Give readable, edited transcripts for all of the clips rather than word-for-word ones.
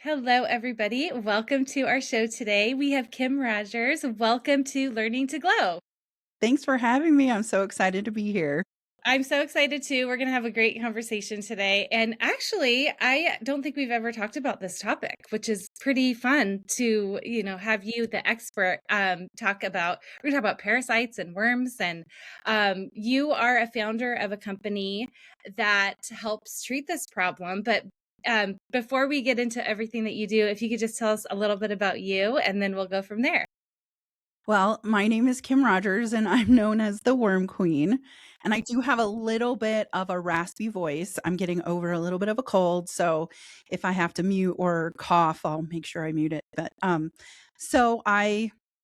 Hello, everybody. Welcome to our show today. We have Kim Rogers. Welcome to Learning to Glow. Thanks for having me. I'm so excited to be here. I'm so excited too. We're going to have a great conversation today. And actually, I don't think we've ever talked about this topic, which is pretty fun to, have you, the expert, talk about. We're going to talk about parasites and worms. And you are a founder of a company that helps treat this problem. But before we get into everything that you do, if you could just tell us a little bit about you, and then we'll go from there. Well, my name is Kim Rogers, and I'm known as the Worm Queen. And I do have a little bit of a raspy voice. I'm getting over a little bit of a cold, so if I have to mute or cough, I'll make sure I mute it. I'm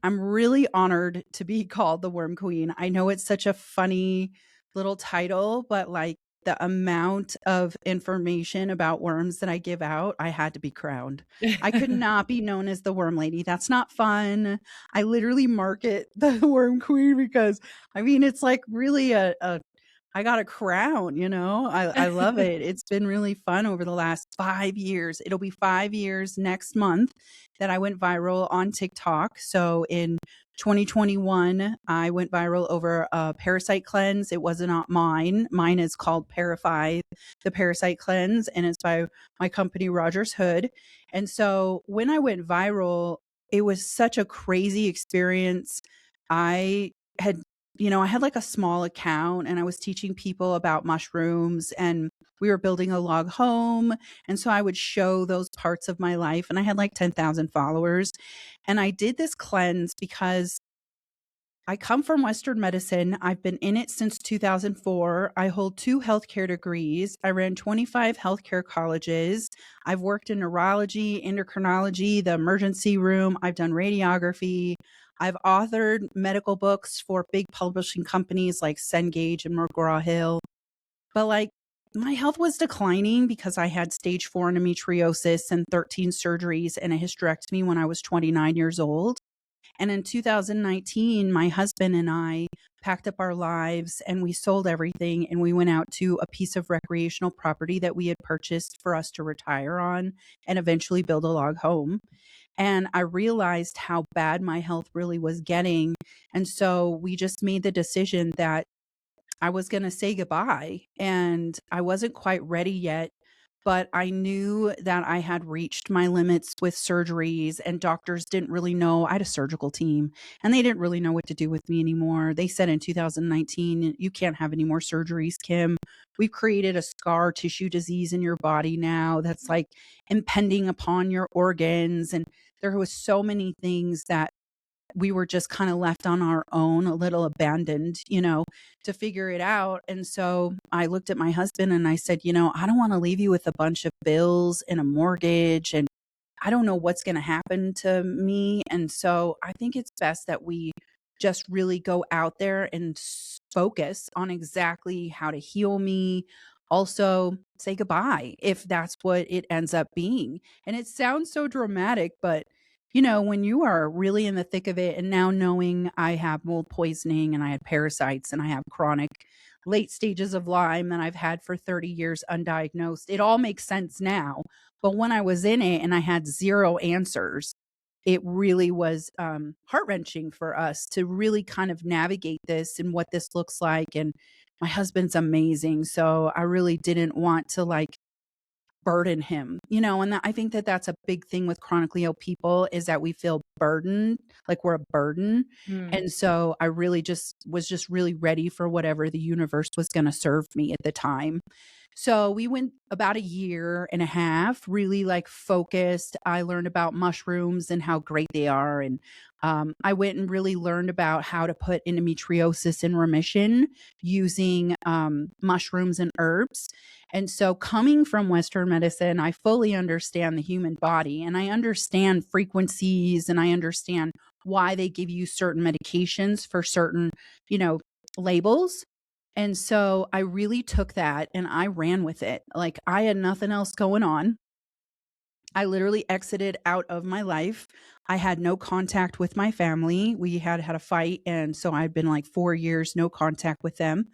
really honored to be called the Worm Queen. I know it's such a funny little title, but like the amount of information about worms that I give out, I had to be crowned. I could not be known as the Worm Lady. That's not fun. I literally market the Worm Queen because it's like really I got a crown, I love it. It's been really fun over the last 5 years. It'll be 5 years next month that I went viral on TikTok. So in 2021, I went viral over a parasite cleanse. It was not mine. Mine is called Parasite, the Parasite Cleanse, and it's by my company, Rogers Hood. And so when I went viral, it was such a crazy experience. I had I had like a small account and I was teaching people about mushrooms, and we were building a log home. And so I would show those parts of my life, and I had like 10,000 followers. And I did this cleanse because I come from Western medicine. I've been in it since 2004. I hold 2 healthcare degrees. I ran 25 healthcare colleges. I've worked in neurology, endocrinology, the emergency room. I've done radiography. I've authored medical books for big publishing companies like Cengage and McGraw-Hill. But like my health was declining because I had stage 4 endometriosis and 13 surgeries and a hysterectomy when I was 29 years old. And in 2019, my husband and I packed up our lives and we sold everything, and we went out to a piece of recreational property that we had purchased for us to retire on and eventually build a log home. And I realized how bad my health really was getting. And so we just made the decision that I was going to say goodbye. And I wasn't quite ready yet, but I knew that I had reached my limits with surgeries, and doctors didn't really know. I had a surgical team and they didn't really know what to do with me anymore. They said in 2019, you can't have any more surgeries, Kim. We've created a scar tissue disease in your body now that's like impending upon your organs. And there was so many things that we were just kind of left on our own, a little abandoned, to figure it out. And so I looked at my husband and I said, I don't want to leave you with a bunch of bills and a mortgage, and I don't know what's going to happen to me. And so I think it's best that we just really go out there and focus on exactly how to heal me. Also, say goodbye if that's what it ends up being. And it sounds so dramatic, but when you are really in the thick of it, and now knowing I have mold poisoning and I had parasites and I have chronic late stages of Lyme that I've had for 30 years undiagnosed, it all makes sense now. But when I was in it and I had zero answers, it really was heart wrenching for us to really kind of navigate this and what this looks like. And my husband's amazing. So I really didn't want to like burden him, and I think that that's a big thing with chronically ill people, is that we feel burdened, like we're a burden. Hmm. And so I really just was just really ready for whatever the universe was going to serve me at the time. So we went about a year and a half, really like focused. I learned about mushrooms and how great they are. And I went and really learned about how to put endometriosis in remission using mushrooms and herbs. And so coming from Western medicine, I fully understand the human body, and I understand frequencies, and I understand why they give you certain medications for certain, labels. And so I really took that and I ran with it. Like I had nothing else going on. I literally exited out of my life. I had no contact with my family. We had had a fight. And so I'd been like 4 years, no contact with them.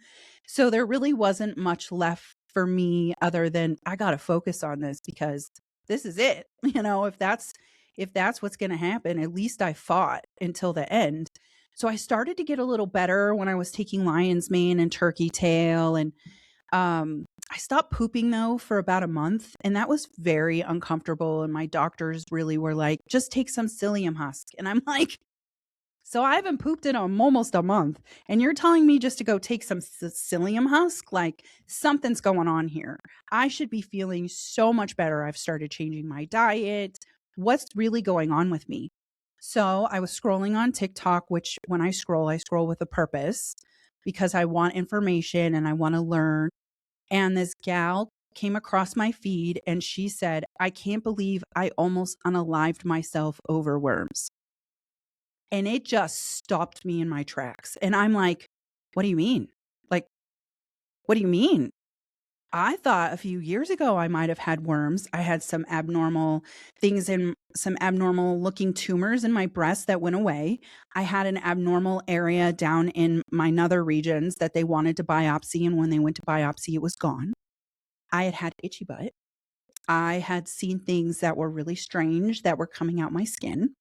So there really wasn't much left for me other than I got to focus on this because this is it. You know, if that's what's going to happen, at least I fought until the end. So I started to get a little better when I was taking lion's mane and turkey tail. And I stopped pooping though for about a month, and that was very uncomfortable. And my doctors really were like, just take some psyllium husk. And I'm like, so I haven't pooped in almost a month, and you're telling me just to go take some psyllium husk? Like, something's going on here. I should be feeling so much better. I've started changing my diet. What's really going on with me? So I was scrolling on TikTok, which when I scroll with a purpose because I want information and I want to learn. And this gal came across my feed and she said, I can't believe I almost unalived myself over worms. And it just stopped me in my tracks. And I'm like, what do you mean? Like, what do you mean? I thought a few years ago I might have had worms. I had some abnormal things in some abnormal looking tumors in my breast that went away. I had an abnormal area down in my nether regions that they wanted to biopsy. And when they went to biopsy, it was gone. I had itchy butt. I had seen things that were really strange that were coming out my skin.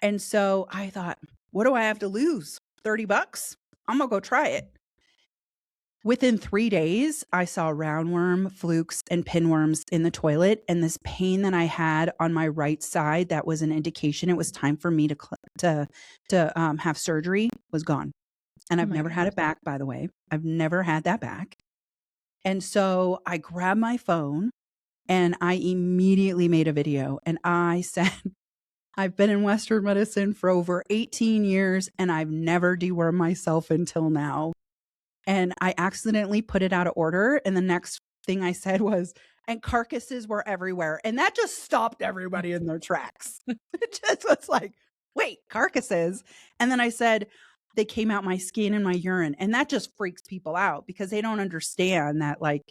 And so I thought, what do I have to lose? $30? I'm going to go try it. Within 3 days, I saw roundworm, flukes, and pinworms in the toilet. And this pain that I had on my right side, that was an indication it was time for me to have surgery, was gone. And Oh I've my never had gosh. it back, by the way. I've never had that back. And so I grabbed my phone and I immediately made a video. And I said, I've been in Western medicine for over 18 years and I've never dewormed myself until now. And I accidentally put it out of order. And the next thing I said was, and carcasses were everywhere. And that just stopped everybody in their tracks. It just was like, wait, carcasses. And then I said, they came out my skin and my urine. And that just freaks people out because they don't understand that, like,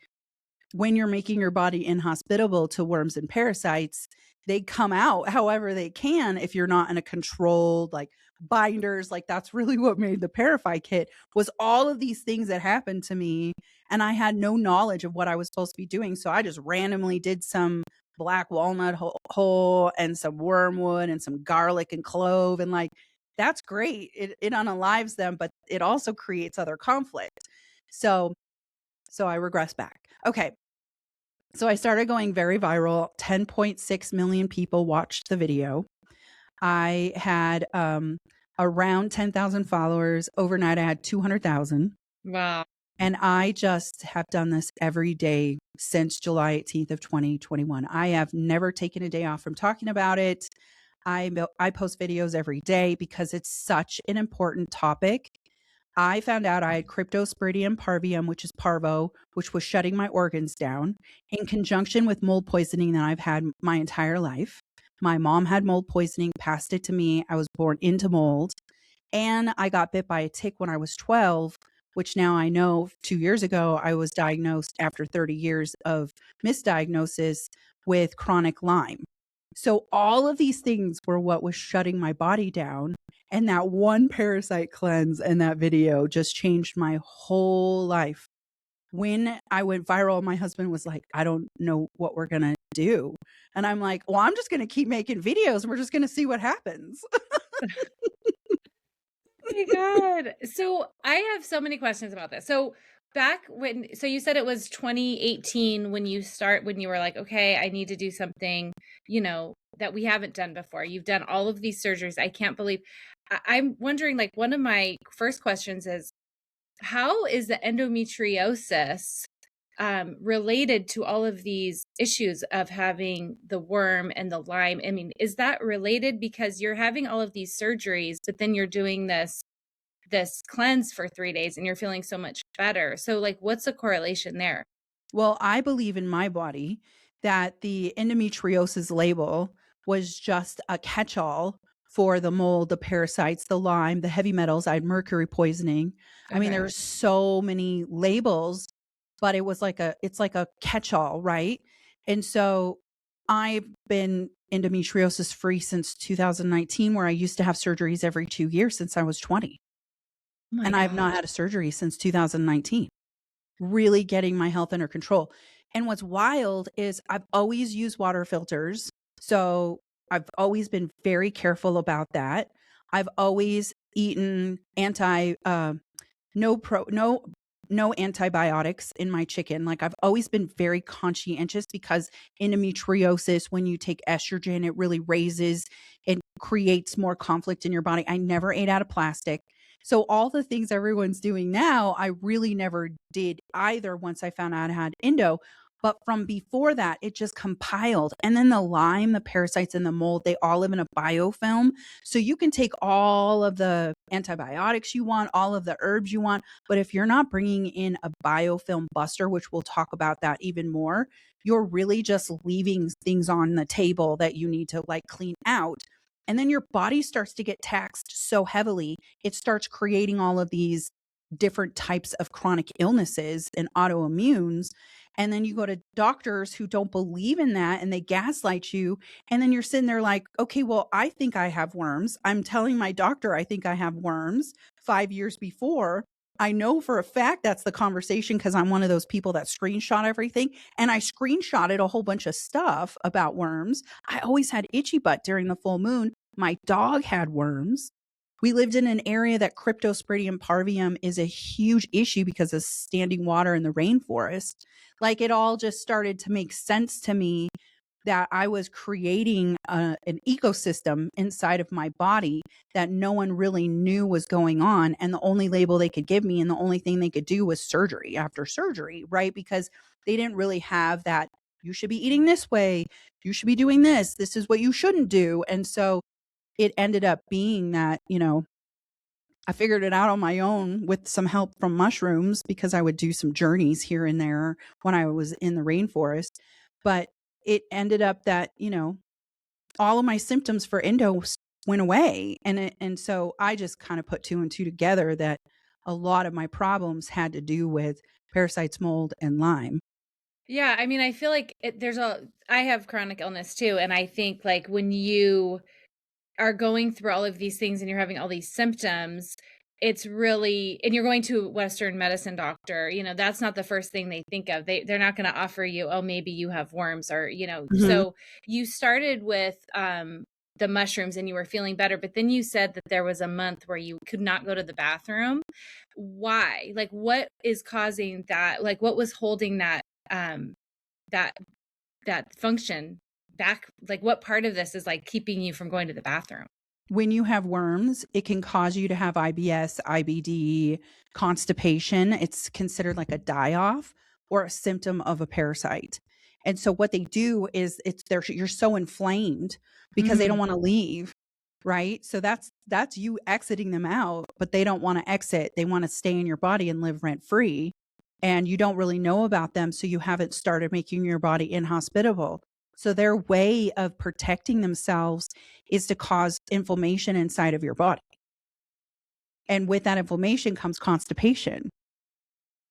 when you're making your body inhospitable to worms and parasites, they come out however they can if you're not in a controlled, like, binders. Like, that's really what made the Parafite kit, was all of these things that happened to me. And I had no knowledge of what I was supposed to be doing. So I just randomly did some black walnut whole and some wormwood and some garlic and clove. And like, that's great. It unalives them, but it also creates other conflict. So I regress back. Okay. So I started going very viral. 10.6 million people watched the video. I had around 10,000 followers. Overnight, I had 200,000. Wow. And I just have done this every day since July 18th of 2021. I have never taken a day off from talking about it. I post videos every day because it's such an important topic. I found out I had Cryptosporidium parvium, which is parvo, which was shutting my organs down, in conjunction with mold poisoning that I've had my entire life. My mom had mold poisoning, passed it to me. I was born into mold. And I got bit by a tick when I was 12, which now I know 2 years ago, I was diagnosed after 30 years of misdiagnosis with chronic Lyme. So all of these things were what was shutting my body down. And that one parasite cleanse and that video just changed my whole life. When I went viral, my husband was like, I don't know what we're going to do. And I'm like, well, I'm just going to keep making videos. We're just going to see what happens. Oh my God. So I have so many questions about this. So so you said it was 2018 when you were like, okay, I need to do something, that we haven't done before. You've done all of these surgeries. I can't believe. I'm wondering, like, one of my first questions is, how is the endometriosis related to all of these issues of having the worm and the Lyme? I mean, is that related because you're having all of these surgeries, but then you're doing this cleanse for 3 days and you're feeling so much better? So, like, what's the correlation there? Well, I believe in my body that the endometriosis label was just a catch-all for the mold, the parasites, the Lyme, the heavy metals. I had mercury poisoning. I mean, Okay. there are so many labels, but it's like a catch-all, right? And so I've been endometriosis free since 2019, where I used to have surgeries every 2 years since I was 20. Oh my And I have not gosh. had a surgery since 2019, really getting my health under control. And what's wild is I've always used water filters. So I've always been very careful about that. I've always eaten no pro no no antibiotics in my chicken. Like I've always been very conscientious because endometriosis, when you take estrogen, it really raises and creates more conflict in your body. I never ate out of plastic. So all the things everyone's doing now, I really never did either once I found out I had endo. But from before that, it just compiled. And then the Lyme, the parasites, and the mold, they all live in a biofilm. So you can take all of the antibiotics you want, all of the herbs you want. But if you're not bringing in a biofilm buster, which we'll talk about that even more, you're really just leaving things on the table that you need to like clean out. And then your body starts to get taxed so heavily, it starts creating all of these different types of chronic illnesses and autoimmunes. And then you go to doctors who don't believe in that and they gaslight you. And then you're sitting there like, okay, well, I think I have worms. I'm telling my doctor I think I have worms 5 years before. I know for a fact that's the conversation because I'm one of those people that screenshot everything. And I screenshotted a whole bunch of stuff about worms. I always had itchy butt during the full moon. My dog had worms. We lived in an area that Cryptosporidium parvium is a huge issue because of standing water in the rainforest. Like it all just started to make sense to me that I was creating an ecosystem inside of my body that no one really knew was going on. And the only label they could give me and the only thing they could do was surgery after surgery, right? Because they didn't really have that, you should be eating this way, you should be doing this, this is what you shouldn't do. And so it ended up being that, I figured it out on my own with some help from mushrooms because I would do some journeys here and there when I was in the rainforest. But it ended up that, all of my symptoms for endo went away. And so I just kind of put two and two together that a lot of my problems had to do with parasites, mold, and Lyme. Yeah, I mean, I feel like I have chronic illness too, and I think like when you are going through all of these things and you're having all these symptoms, it's really, and you're going to a Western medicine doctor, that's not the first thing they think of. They're not going to offer you, oh, maybe you have worms or, Mhm. so you started with the mushrooms and you were feeling better, but then you said that there was a month where you could not go to the bathroom. Why? Like what is causing that? Like what was holding um that that function back? Like what part of this is like keeping you from going to the bathroom? When you have worms, it can cause you to have IBS, IBD, constipation. It's considered like a die off or a symptom of a parasite. And so what they do is you're so inflamed because they don't Mm. want to leave, right? So that's you exiting them out, but they don't want to exit. They want to stay in your body and live rent free. And you don't really know about them, so you haven't started making your body inhospitable. So their way of protecting themselves is to cause inflammation inside of your body. And with that inflammation comes constipation.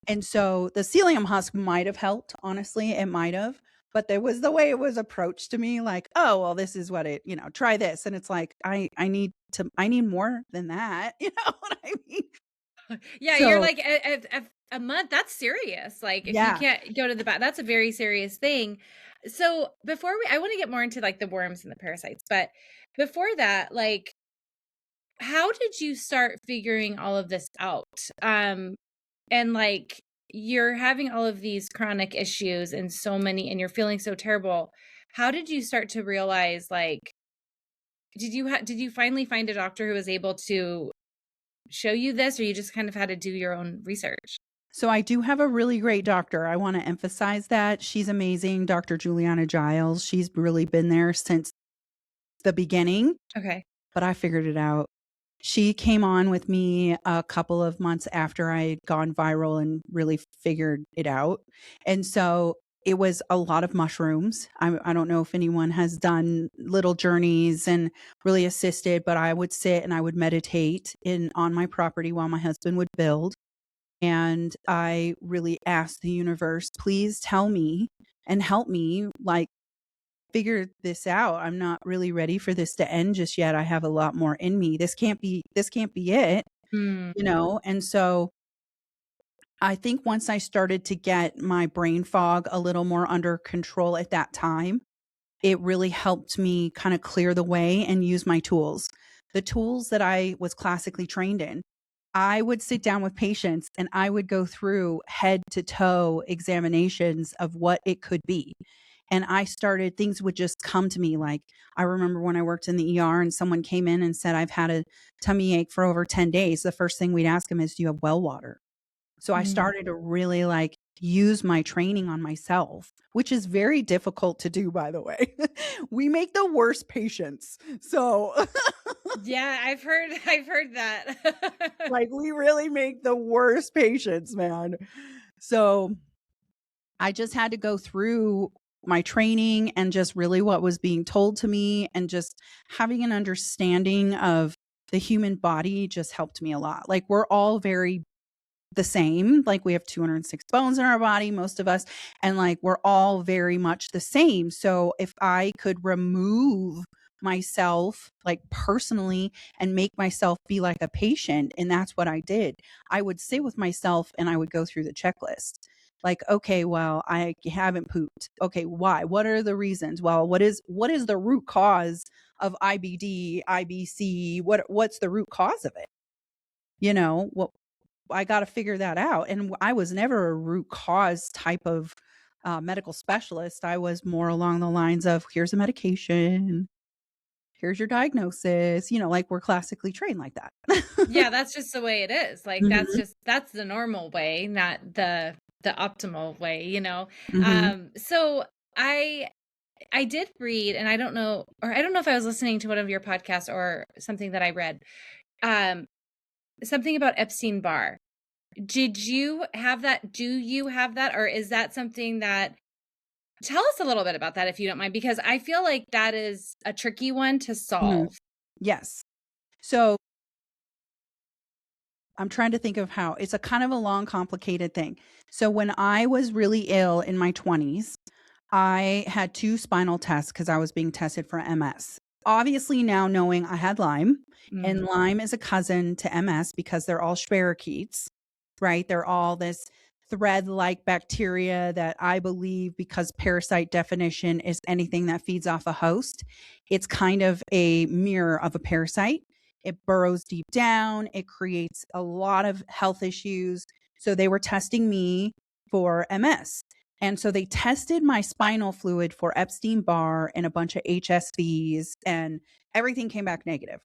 And so the psyllium husk might have helped, honestly, it might have. But there was the way it was approached to me like, oh, well, this is what try this. And it's like, I need more than that. You know what I mean? Yeah, you're So like a month. That's serious. Like if you yeah. can't go to the bath, that's a very serious thing. So I want to get more into like the worms and the parasites, but before that, like, how did you start figuring all of this out? And like you're having all of these chronic issues and and you're feeling so terrible. How did you start to realize like did you finally find a doctor who was able to show you this, or you just kind of had to do your own research? So I do have a really great doctor. I want to emphasize that. She's amazing, Dr. Juliana Giles. She's really been there since the beginning, Okay. but I figured it out. She came on with me a couple of months after I had gone viral and really figured it out. And so it was a lot of mushrooms. I don't know if anyone has done little journeys and really assisted, but I would sit and I would meditate on my property while my husband would build. And I really asked the universe, please tell me and help me like figure this out. I'm not really ready for this to end just yet. I have a lot more in me. This can't be it, Mm. And so I think once I started to get my brain fog a little more under control at that time, it really helped me kind of clear the way and use my tools. The tools that I was classically trained in. I would sit down with patients and I would go through head to toe examinations of what it could be. And I started, things would just come to me. Like, I remember when I worked in the ER and someone came in and said, I've had a tummy ache for over 10 days. The first thing we'd ask them is, do you have well water? So I Mm. started to really like use my training on myself, which is very difficult to do, by the way. We make the worst patients. So Yeah, I've heard that. like we really make the worst patients, man. So I just had to go through my training and just really what was being told to me and just having an understanding of the human body just helped me a lot. Like we're all very the same. Like we have 206 bones in our body, most of us, and like we're all very much the same. So if I could remove myself, like personally, and make myself be like a patient, and that's what I did, I would sit with myself and I would go through the checklist. Like, okay, well, I haven't pooped. Okay, why? What are the reasons? Well, what is the root cause of IBD, IBC? What's the root cause of it? What I got to figure that out. And I was never a root cause type of medical specialist. I was more along the lines of here's a medication, here's your diagnosis, like we're classically trained like that. Yeah, that's just the way it is. Like Hmm. that's the normal way, not the optimal way, you know. Hmm. So I did read, and I don't know if I was listening to one of your podcasts or something that I read. Um Something about Epstein-Barr. Did you have that? Do you have that? Or is that something that tell us a little bit about that if you don't mind, because I feel like that is a tricky one to Hmm. solve. Yes. So I'm trying to think of how it's a kind of a long, complicated thing. So when I was really ill in my 20s, I had 2 spinal tests because I was being tested for MS. Obviously, now knowing I had Lyme, and Mm, Lyme is a cousin to MS because they're all spirochetes, right? They're all this thread-like bacteria that I believe, because parasite definition is anything that feeds off a host, it's kind of a mirror of a parasite. It burrows deep down, it creates a lot of health issues. So they were testing me for MS. And so they tested my spinal fluid for Epstein-Barr and a bunch of HSVs, and everything came back negative.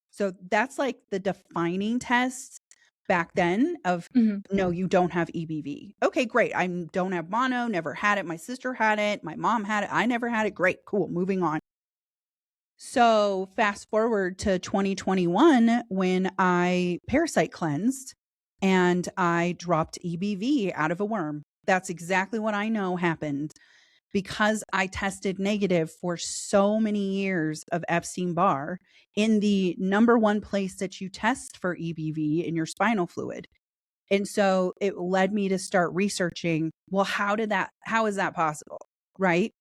So that's like the defining test back then of mhm. no, you don't have EBV. Okay, great. I don't have mono, never had it. My sister had it. My mom had it. I never had it. Great, cool. Moving on. So fast forward to 2021 when I parasite cleansed and I dropped EBV out of a worm. That's exactly what I know happened because I tested negative for so many years of Epstein-Barr in the number one place that you test for EBV in your spinal fluid. And so it led me to start researching, well, how is that possible? Right.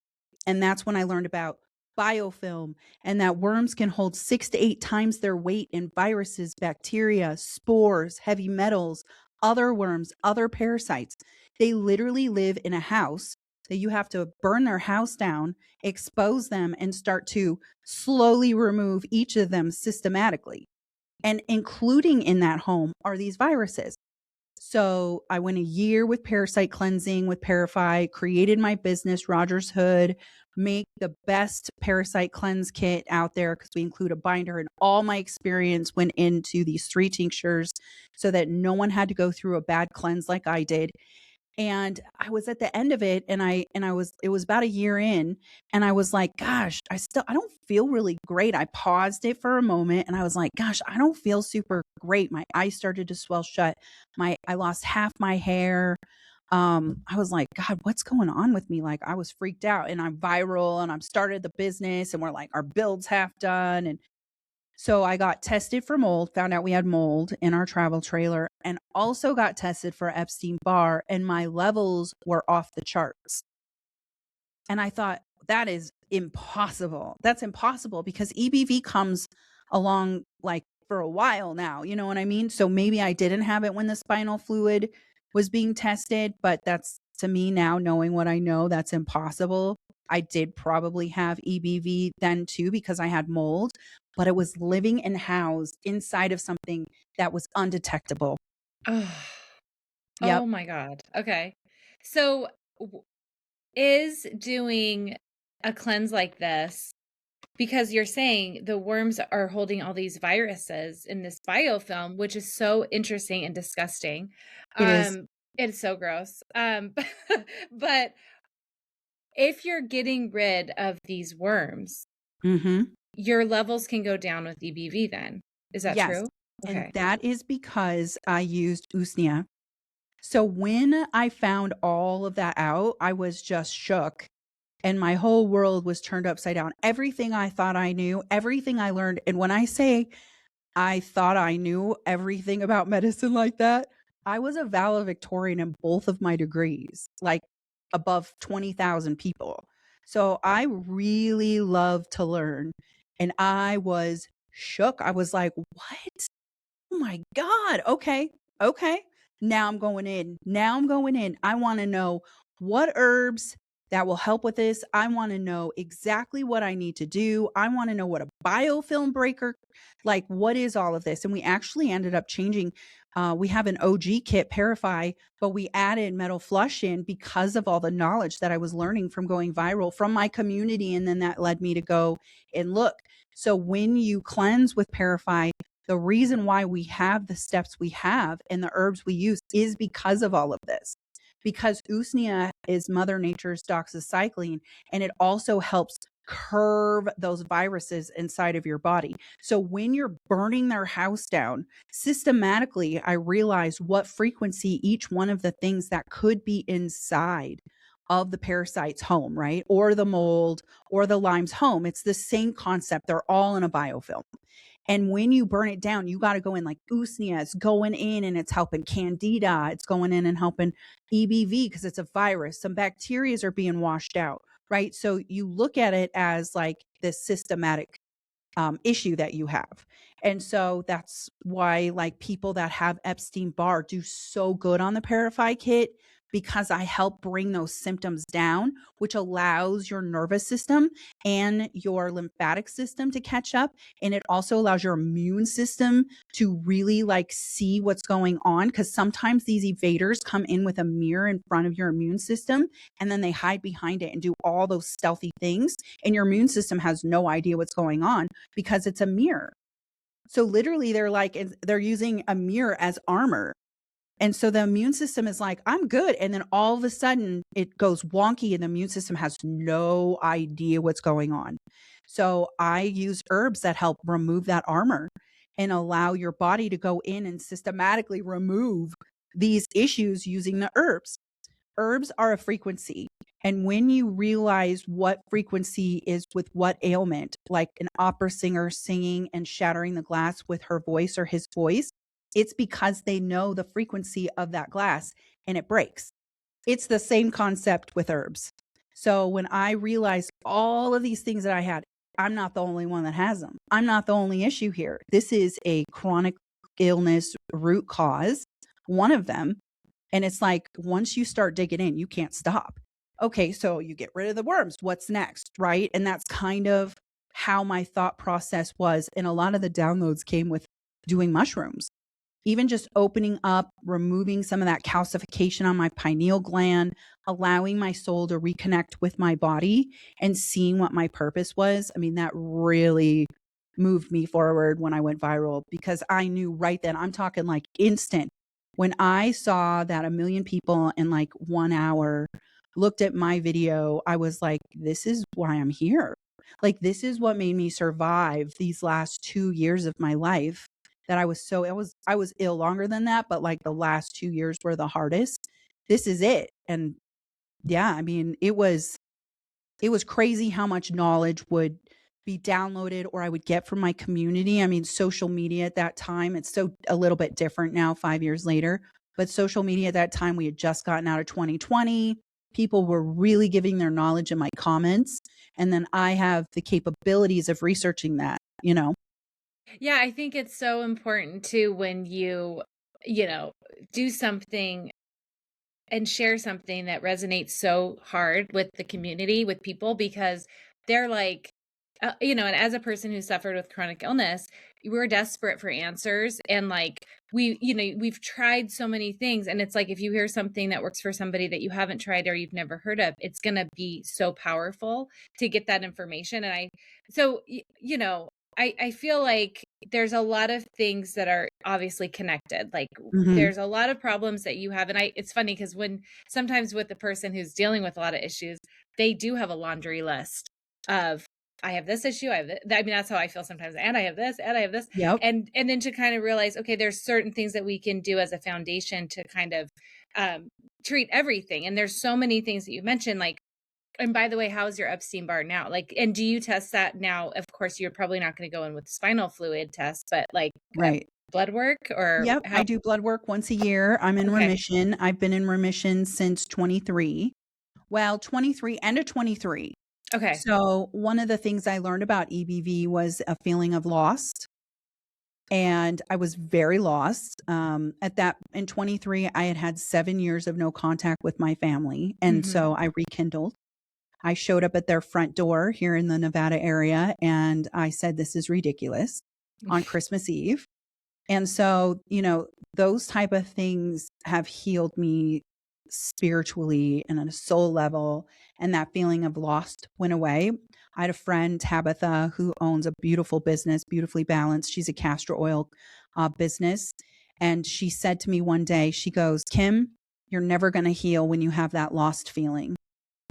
And that's when I learned about biofilm and that worms can hold 6 to 8 times their weight in viruses, bacteria, spores, heavy metals, other worms, other parasites. They literally live in a house that you have to burn their house down, expose them, and start to slowly remove each of them systematically. And including in that home are these viruses. So I went a year with parasite cleansing with Parafy, created my business, Rogers Hood, make the best parasite cleanse kit out there because we include a binder, and all my experience went into these 3 tinctures so that no one had to go through a bad cleanse like I did. And I was at the end of it, and I was it was about a year in, and I was like, gosh, I don't feel really great. I paused it for a moment and I was like, gosh, I don't feel super great. My eyes started to swell shut. I lost half my hair. I was like, God, what's going on with me? Like I was freaked out, and I'm viral and I've started the business and we're like our build's half done. And so I got tested for mold, found out we had mold in our travel trailer, and also got tested for Epstein-Barr, and my levels were off the charts. And I thought, that is impossible. That's impossible because EBV comes along like for a while now. You know what I mean? So maybe I didn't have it when the spinal fluid was being tested, but that's to me now, knowing what I know, that's impossible. I did probably have EBV then too because I had mold, but it was living and housed inside of something that was undetectable. Oh, Yep, oh my God. Okay. So, is doing a cleanse like this, because you're saying the worms are holding all these viruses in this biofilm, which is so interesting and disgusting. it is. It's so gross. But if you're getting rid of these worms, Mhm. your levels can go down with EBV then. Is that Yes, true? and Okay. that is because I used usnea. So when I found all of that out, I was just shook and my whole world was turned upside down. Everything I thought I knew, everything I learned, and when I say I thought I knew everything about medicine like that, I was a valedictorian in both of my degrees, like above 20,000 people. So I really love to learn, and I was shook. I was like, "What? Oh my God. Okay. Okay. Now I'm going in. Now I'm going in. I want to know what herbs that will help with this. I want to know exactly what I need to do. I want to know what a biofilm breaker, like what is all of this? And we actually ended up changing. We have an OG kit, Parify, but we added metal flush in because of all the knowledge that I was learning from going viral from my community. And then that led me to go and look. So when you cleanse with Parify, the reason why we have the steps we have and the herbs we use is because of all of this. Because usnea is Mother Nature's doxycycline, and it also helps curve those viruses inside of your body. So when you're burning their house down, systematically, I realized what frequency each one of the things that could be inside of the parasite's home, right? Or the mold or the Lyme's home. It's the same concept. They're all in a biofilm. And when you burn it down, you got to go in like usnea. It's going in and it's helping candida. It's going in and helping EBV because it's a virus. Some bacterias are being washed out, right? So you look at it as like this systematic issue that you have. And so that's why like people that have Epstein-Barr do so good on the Parify kit because I help bring those symptoms down, which allows your nervous system and your lymphatic system to catch up. And it also allows your immune system to really like see what's going on. Cause sometimes these evaders come in with a mirror in front of your immune system and then they hide behind it and do all those stealthy things. And your immune system has no idea what's going on because it's a mirror. So literally they're like, they're using a mirror as armor. And so the immune system is like, I'm good. And then all of a sudden it goes wonky and the immune system has no idea what's going on. So I use herbs that help remove that armor and allow your body to go in and systematically remove these issues using the herbs. Herbs are a frequency. And when you realize what frequency is with what ailment, like an opera singer singing and shattering the glass with her voice or his voice, it's because they know the frequency of that glass and it breaks. It's the same concept with herbs. So when I realized all of these things that I had, I'm not the only one that has them. I'm not the only issue here. This is a chronic illness root cause, one of them. And it's like, once you start digging in, you can't stop. Okay, so you get rid of the worms. What's next? Right. And that's kind of how my thought process was. And a lot of the downloads came with doing mushrooms, even just opening up, removing some of that calcification on my pineal gland, allowing my soul to reconnect with my body and seeing what my purpose was. I mean, that really moved me forward when I went viral because I knew right then, I'm talking like instant. When I saw that a million people in like 1 hour looked at my video, I was like, this is why I'm here. Like, this is what made me survive these last 2 years of my life that I was ill longer than that, but like the last 2 years were the hardest. This is it. And yeah, I mean, it was crazy how much knowledge would be downloaded or I would get from my community. I mean, social media at that time, it's so a little bit different now 5 years later, but social media at that time, we had just gotten out of 2020. People were really giving their knowledge in my comments. And then I have the capabilities of researching that. Yeah, I think it's so important too when you know, do something and share something that resonates so hard with the community, with people, because they're like, and as a person who suffered with chronic illness, we're desperate for answers. And like, we've tried so many things. And it's like, if you hear something that works for somebody that you haven't tried or you've never heard of, it's going to be so powerful to get that information. And I feel like there's a lot of things that are obviously connected. Like Mhm. there's a lot of problems that you have. And it's funny because when sometimes with the person who's dealing with a lot of issues, they do have a laundry list of, I have this issue. I have I mean, that's how I feel sometimes. And I have this, and I have this. Yep. And then to kind of realize, okay, there's certain things that we can do as a foundation to kind of um, treat everything. And there's so many things that you mentioned, like, and by the way, how's your Epstein-Barr now? Like, and do you test that now? Of course, you're probably not going to go in with spinal fluid test, but like Right. blood work or Yep, how? I do blood work once a year. I'm in Okay. remission. I've been in remission since 23. Well, 23, end of 23. Okay. So, one of the things I learned about EBV was a feeling of lost, and I was very lost. At that in 23, I had had 7 years of no contact with my family, and Hmm. so I rekindled. I showed up at their front door here in the Nevada area, and I said, "This is ridiculous," on Christmas Eve. And so, those type of things have healed me spiritually and on a soul level. And that feeling of lost went away. I had a friend, Tabitha, who owns a beautiful business, beautifully balanced. She's a castor oil business. And she said to me one day, she goes, "Kim, you're never going to heal when you have that lost feeling."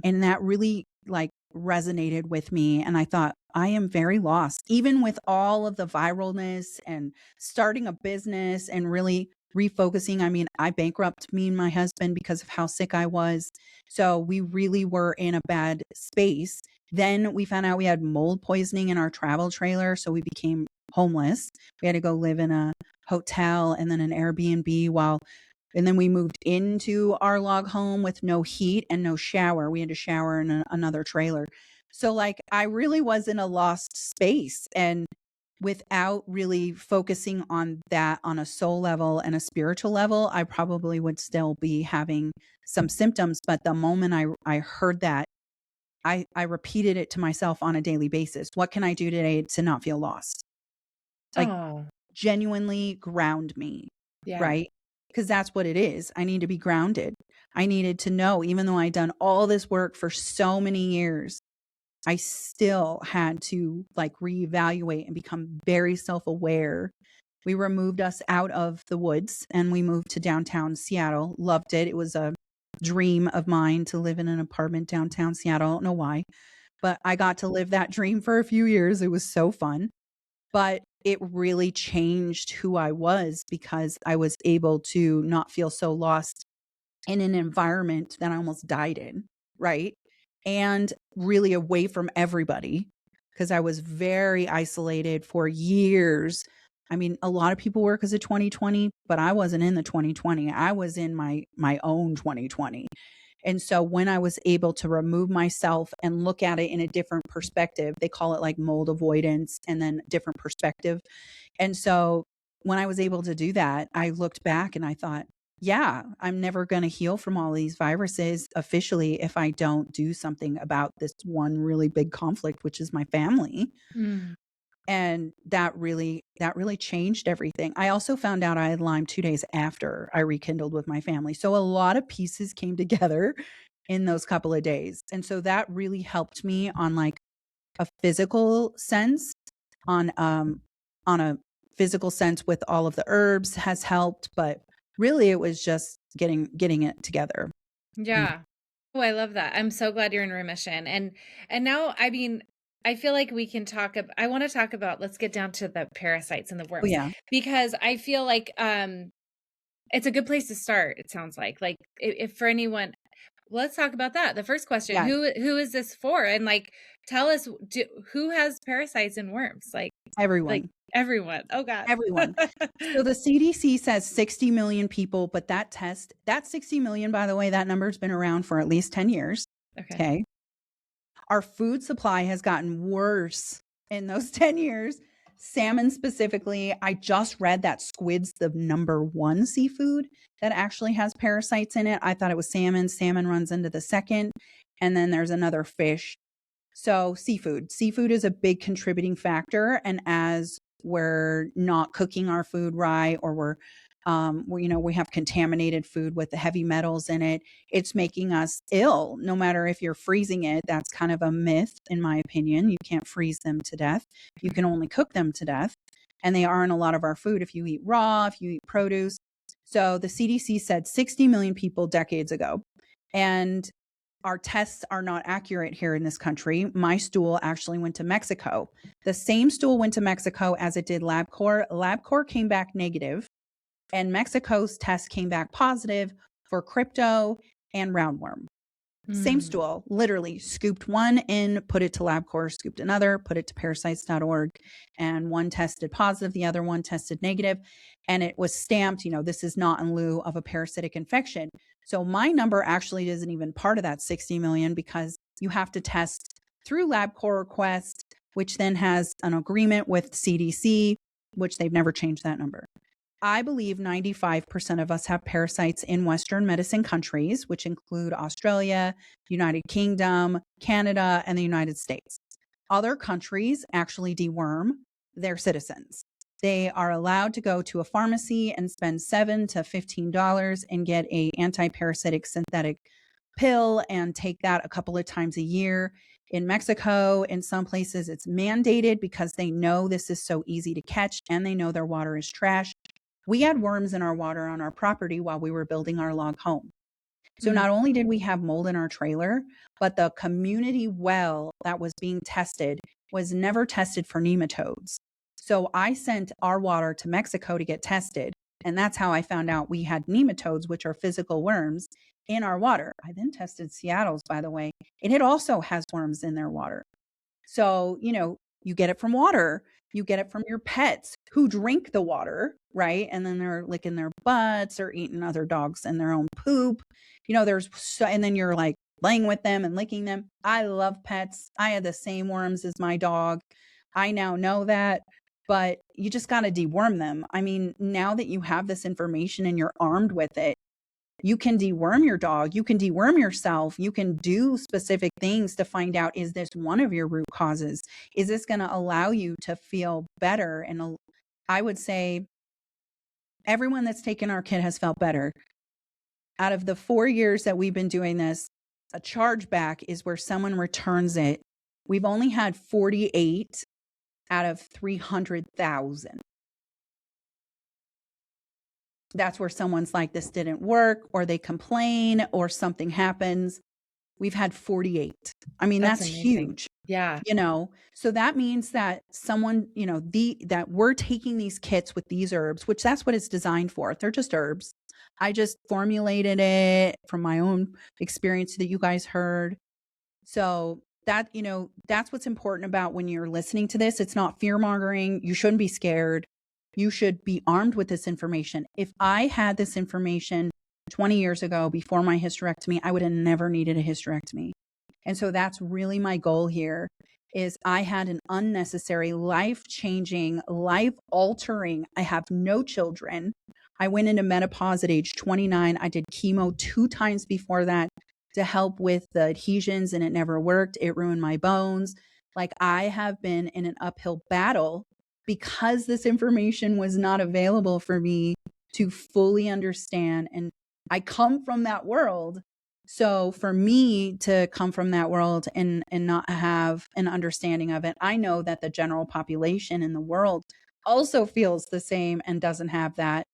And that really like resonated with me. And I thought, I am very lost, even with all of the viralness and starting a business and really refocusing. I mean, I bankrupted me and my husband because of how sick I was. So we really were in a bad space. Then we found out we had mold poisoning in our travel trailer. So we became homeless. We had to go live in a hotel and then an Airbnb and then we moved into our log home with no heat and no shower. We had to shower in another trailer. So, like, I really was in a lost space. And without really focusing on that on a soul level and a spiritual level, I probably would still be having some symptoms. But the moment I heard that, I repeated it to myself on a daily basis. What can I do today to not feel lost? Like, Oh, genuinely ground me, yeah. right? Because that's what it is. I need to be grounded. I needed to know, even though I'd done all this work for so many years, I still had to like reevaluate and become very self aware. We removed us out of the woods and we moved to downtown Seattle. Loved it. It was a dream of mine to live in an apartment downtown Seattle. I don't know why, but I got to live that dream for a few years. It was so fun, but it really changed who I was because I was able to not feel so lost in an environment that I almost died in, right? And really away from everybody because I was very isolated for years. I mean, a lot of people were because of 2020, but I wasn't in the 2020. I was in my own 2020. And so when I was able to remove myself and look at it in a different perspective, they call it like mold avoidance and then different perspective. And so when I was able to do that, I looked back and I thought, yeah, I'm never going to heal from all these viruses officially if I don't do something about this one really big conflict, which is my family. Mm. And that really changed everything. I also found out I had Lyme 2 days after I rekindled with my family. So a lot of pieces came together in those couple of days. And so that really helped me on like a physical sense, on a physical sense with all of the herbs has helped, but really it was just getting it together. Mm. Yeah. Oh, I love that. I'm so glad you're in remission. And now, I mean, I feel like we can I want to talk about, let's get down to the parasites and the Oh worms, yeah, because I feel like it's a good place to start, it sounds like. Like if for anyone, let's talk about that. The first question, yeah, who is this for? And like tell us, who has parasites and worms? Like everyone. everyone. Oh God. Everyone. So the CDC says 60 million people, but that 60 million, by the way, that number's been around for at least 10 years. Okay. Okay. Our food supply has gotten worse in those 10 years. Salmon specifically, I just read that squid's the number one seafood that actually has parasites in it. I thought it was salmon. Salmon runs into the second. And then there's another fish. So seafood is a big contributing factor. And as we're not cooking our food right, or we have contaminated food with the heavy metals in it, it's making us ill. No matter if you're freezing it, that's kind of a myth, in my opinion. You can't freeze them to death. You can only cook them to death. And they are in a lot of our food if you eat raw, if you eat produce. So the CDC said 60 million people decades ago. And our tests are not accurate here in this country. My stool actually went to Mexico. The same stool went to Mexico as it did LabCorp. LabCorp came back negative, and Mexico's test came back positive for crypto and roundworm. Same stool, literally scooped one in, put it to LabCorp, scooped another, put it to parasites.org, and one tested positive, the other one tested negative, and it was stamped, this is not in lieu of a parasitic infection. So my number actually isn't even part of that 60 million, because you have to test through LabCorp request, which then has an agreement with CDC, which they've never changed that number. I believe 95% of us have parasites in Western medicine countries, which include Australia, United Kingdom, Canada, and the United States. Other countries actually deworm their citizens. They are allowed to go to a pharmacy and spend $7 to $15 and get an anti-parasitic synthetic pill and take that a couple of times a year. In Mexico, in some places, it's mandated because they know this is so easy to catch and they know their water is trash. We had worms in our water on our property while we were building our log home. So not only did we have mold in our trailer, but the community well that was being tested was never tested for nematodes. So I sent our water to Mexico to get tested. And that's how I found out we had nematodes, which are physical worms, in our water. I then tested Seattle's, by the way, and it also has worms in their water. So, you get it from water. You get it from your pets who drink the water, right? And then they're licking their butts or eating other dogs and their own poop. And then you're like laying with them and licking them. I love pets. I had the same worms as my dog. I now know that, but you just got to deworm them. I mean, now that you have this information and you're armed with it, you can deworm your dog. You can deworm yourself. You can do specific things to find out, is this one of your root causes? Is this going to allow you to feel better? And I would say everyone that's taken our kit has felt better. Out of the 4 years that we've been doing this, a chargeback is where someone returns it. We've only had 48 out of 300,000. That's where someone's like, this didn't work, or they complain, or something happens. We've had 48. I mean, that's huge. Yeah. So that means that someone, that we're taking these kits with these herbs, which that's what it's designed for. They're just herbs. I just formulated it from my own experience that you guys heard. So that, that's what's important about when you're listening to this. It's not fear mongering. You shouldn't be scared. You should be armed with this information. If I had this information 20 years ago before my hysterectomy, I would have never needed a hysterectomy. And so that's really my goal here, is I had an unnecessary, life-changing, life-altering, I have no children. I went into menopause at age 29. I did chemo 2 times before that to help with the adhesions, and it never worked. It ruined my bones. Like, I have been in an uphill battle because this information was not available for me to fully understand. And I come from that world. So for me to come from that world and not have an understanding of it, I know that the general population in the world also feels the same and doesn't have that.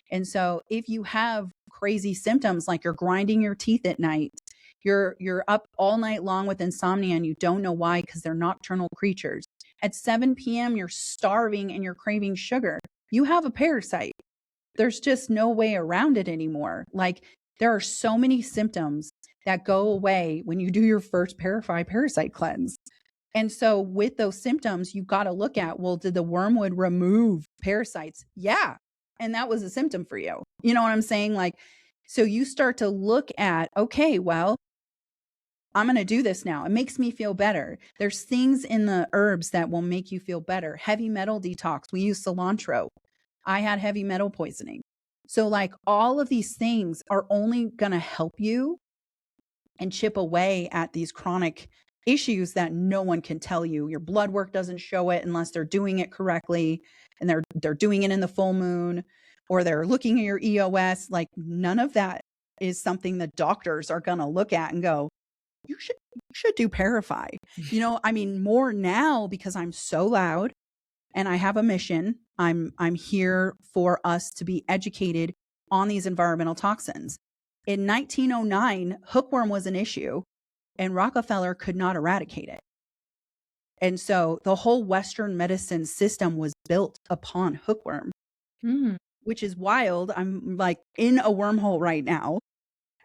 And so if you have crazy symptoms, like you're grinding your teeth at night, you're up all night long with insomnia and you don't know why, because they're nocturnal creatures. At 7 p.m., you're starving and you're craving sugar. You have a parasite. There's just no way around it anymore. Like, there are so many symptoms that go away when you do your first parasite cleanse. And so with those symptoms, you got to look at, well, did the wormwood remove parasites? Yeah. And that was a symptom for you. You know what I'm saying? Like, so you start to look at, okay, well, I'm going to do this now. It makes me feel better. There's things in the herbs that will make you feel better. Heavy metal detox. We use cilantro. I had heavy metal poisoning. So, like, all of these things are only going to help you and chip away at these chronic issues that no one can tell you. Your blood work doesn't show it unless they're doing it correctly, and they're doing it in the full moon, or they're looking at your EOS. Like, none of that is something that doctors are going to look at and go, you should do Parafy. I mean, more now because I'm so loud and I have a mission. I'm here for us to be educated on these environmental toxins. In 1909, hookworm was an issue and Rockefeller could not eradicate it. And so the whole Western medicine system was built upon hookworm, which is wild. I'm like in a wormhole right now.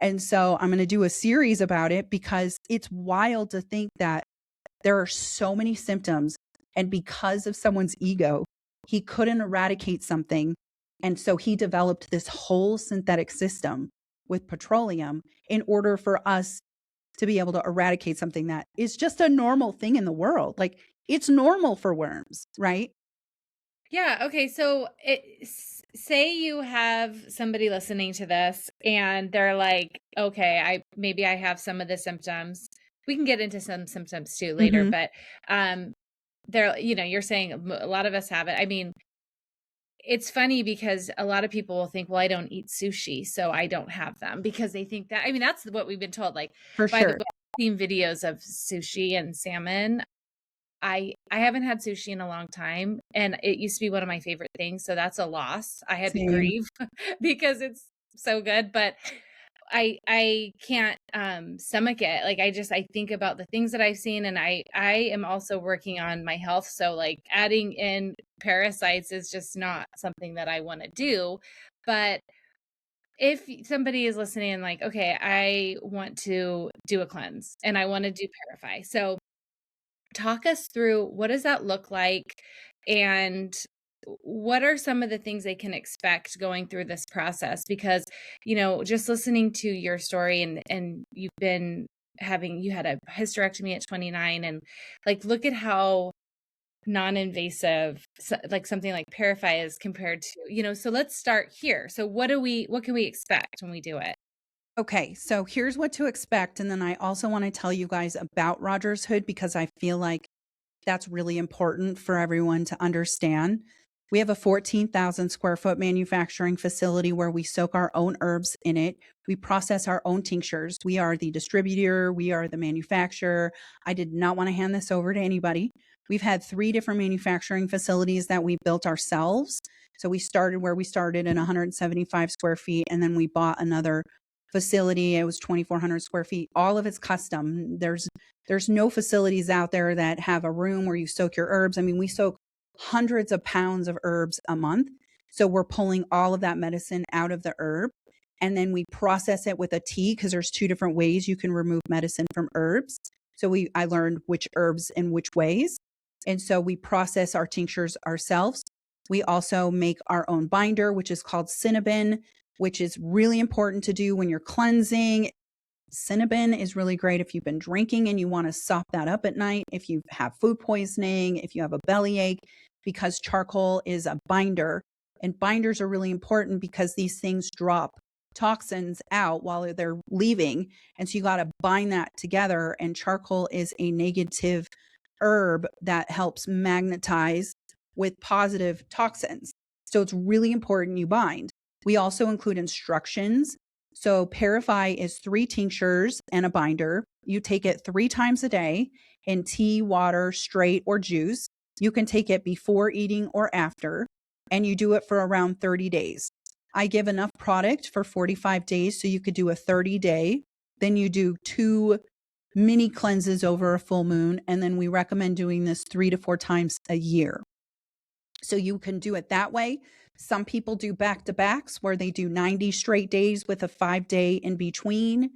And so I'm going to do a series about it because it's wild to think that there are so many symptoms. And because of someone's ego, he couldn't eradicate something. And so he developed this whole synthetic system with petroleum in order for us to be able to eradicate something that is just a normal thing in the world. Like, it's normal for worms, right? Yeah. Okay. So say you have somebody listening to this and they're like, okay, maybe I have some of the symptoms. We can get into some symptoms too later, Mm-hmm. but you're saying a lot of us have it. I mean, it's funny because a lot of people will think, well, I don't eat sushi, so I don't have them, because they think that, I mean, that's what we've been told. Like, For by the sure. way, I've seen videos of sushi and salmon. I haven't had sushi in a long time, and it used to be one of my favorite things, so that's a loss. I had to Same. grieve because it's so good, but I can't stomach it. Like, I think about the things that I've seen, and I am also working on my health, so like adding in parasites is just not something that I want to do. But if somebody is listening and like, okay, I want to do a cleanse and I want to do Parafy. So talk us through, what does that look like, and what are some of the things they can expect going through this process? Because, just listening to your story, and you had a hysterectomy at 29, and like, look at how non-invasive, like something like Parafy is compared to, so let's start here. So what can we expect when we do it? Okay, so here's what to expect. And then I also want to tell you guys about Rogers Hood because I feel like that's really important for everyone to understand. We have a 14,000 square foot manufacturing facility where we soak our own herbs in it. We process our own tinctures. We are the distributor, we are the manufacturer. I did not want to hand this over to anybody. We've had 3 different manufacturing facilities that we built ourselves. So we started where we started in 175 square feet, and then we bought another facility. It was 2,400 square feet. All of it's custom. There's no facilities out there that have a room where you soak your herbs. I mean, we soak hundreds of pounds of herbs a month. So we're pulling all of that medicine out of the herb, and then we process it with a tea, because there's 2 different ways you can remove medicine from herbs. So I learned which herbs and which ways. And so we process our tinctures ourselves. We also make our own binder, which is called Cinnabon, which is really important to do when you're cleansing. Cinnabon is really great if you've been drinking and you want to sop that up at night, if you have food poisoning, if you have a bellyache, because charcoal is a binder. And binders are really important because these things drop toxins out while they're leaving. And so you got to bind that together. And charcoal is a negative herb that helps magnetize with positive toxins. So it's really important you bind. We also include instructions. So Parafy is 3 tinctures and a binder. You take it 3 times a day in tea, water, straight, or juice. You can take it before eating or after, and you do it for around 30 days. I give enough product for 45 days, so you could do a 30-day. Then you do 2 mini cleanses over a full moon, and then we recommend doing this 3 to 4 times a year. So you can do it that way. Some people do back-to-backs where they do 90 straight days with a 5-day in between.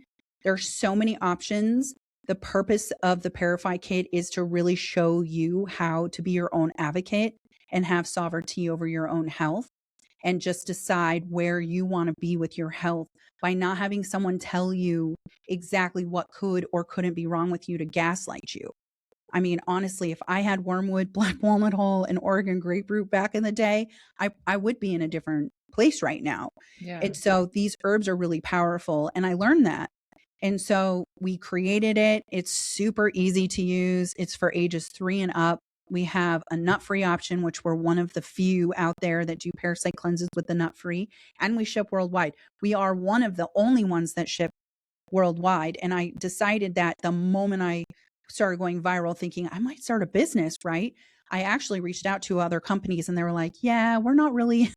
There's so many options. The purpose of the Parafy Kit is to really show you how to be your own advocate and have sovereignty over your own health. and just decide where you want to be with your health by not having someone tell you exactly what could or couldn't be wrong with you to gaslight you. I mean, honestly, if I had wormwood, black walnut hull, and Oregon grapefruit back in the day, I would be in a different place right now. Yeah. And so these herbs are really powerful. And I learned that. And so we created it. It's super easy to use. It's for ages 3 and up. We have a nut free option, which we're one of the few out there that do parasite cleanses with the nut free. And we ship worldwide. We are one of the only ones that ship worldwide. And I decided that the moment I started going viral, thinking I might start a business, right? I actually reached out to other companies and they were like, yeah, we're not really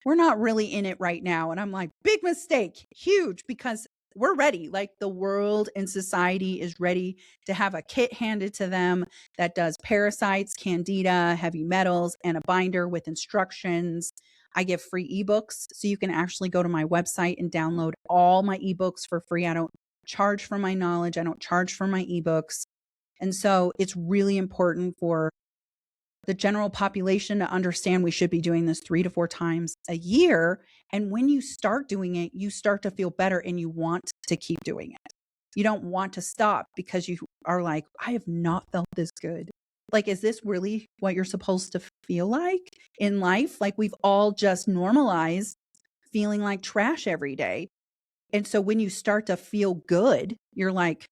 in it right now. And I'm like, big mistake, huge, because we're ready. Like the world and society is ready to have a kit handed to them that does parasites, candida, heavy metals, and a binder with instructions. I give free ebooks. So you can actually go to my website and download all my ebooks for free. I don't charge for my knowledge. I don't charge for my ebooks. And so it's really important for the general population to understand we should be doing this 3 to 4 times a year. And when you start doing it, you start to feel better and you want to keep doing it. You don't want to stop because you are like, I have not felt this good. Like, is this really what you're supposed to feel like in life? Like, we've all just normalized feeling like trash every day. And so when you start to feel good, you're like,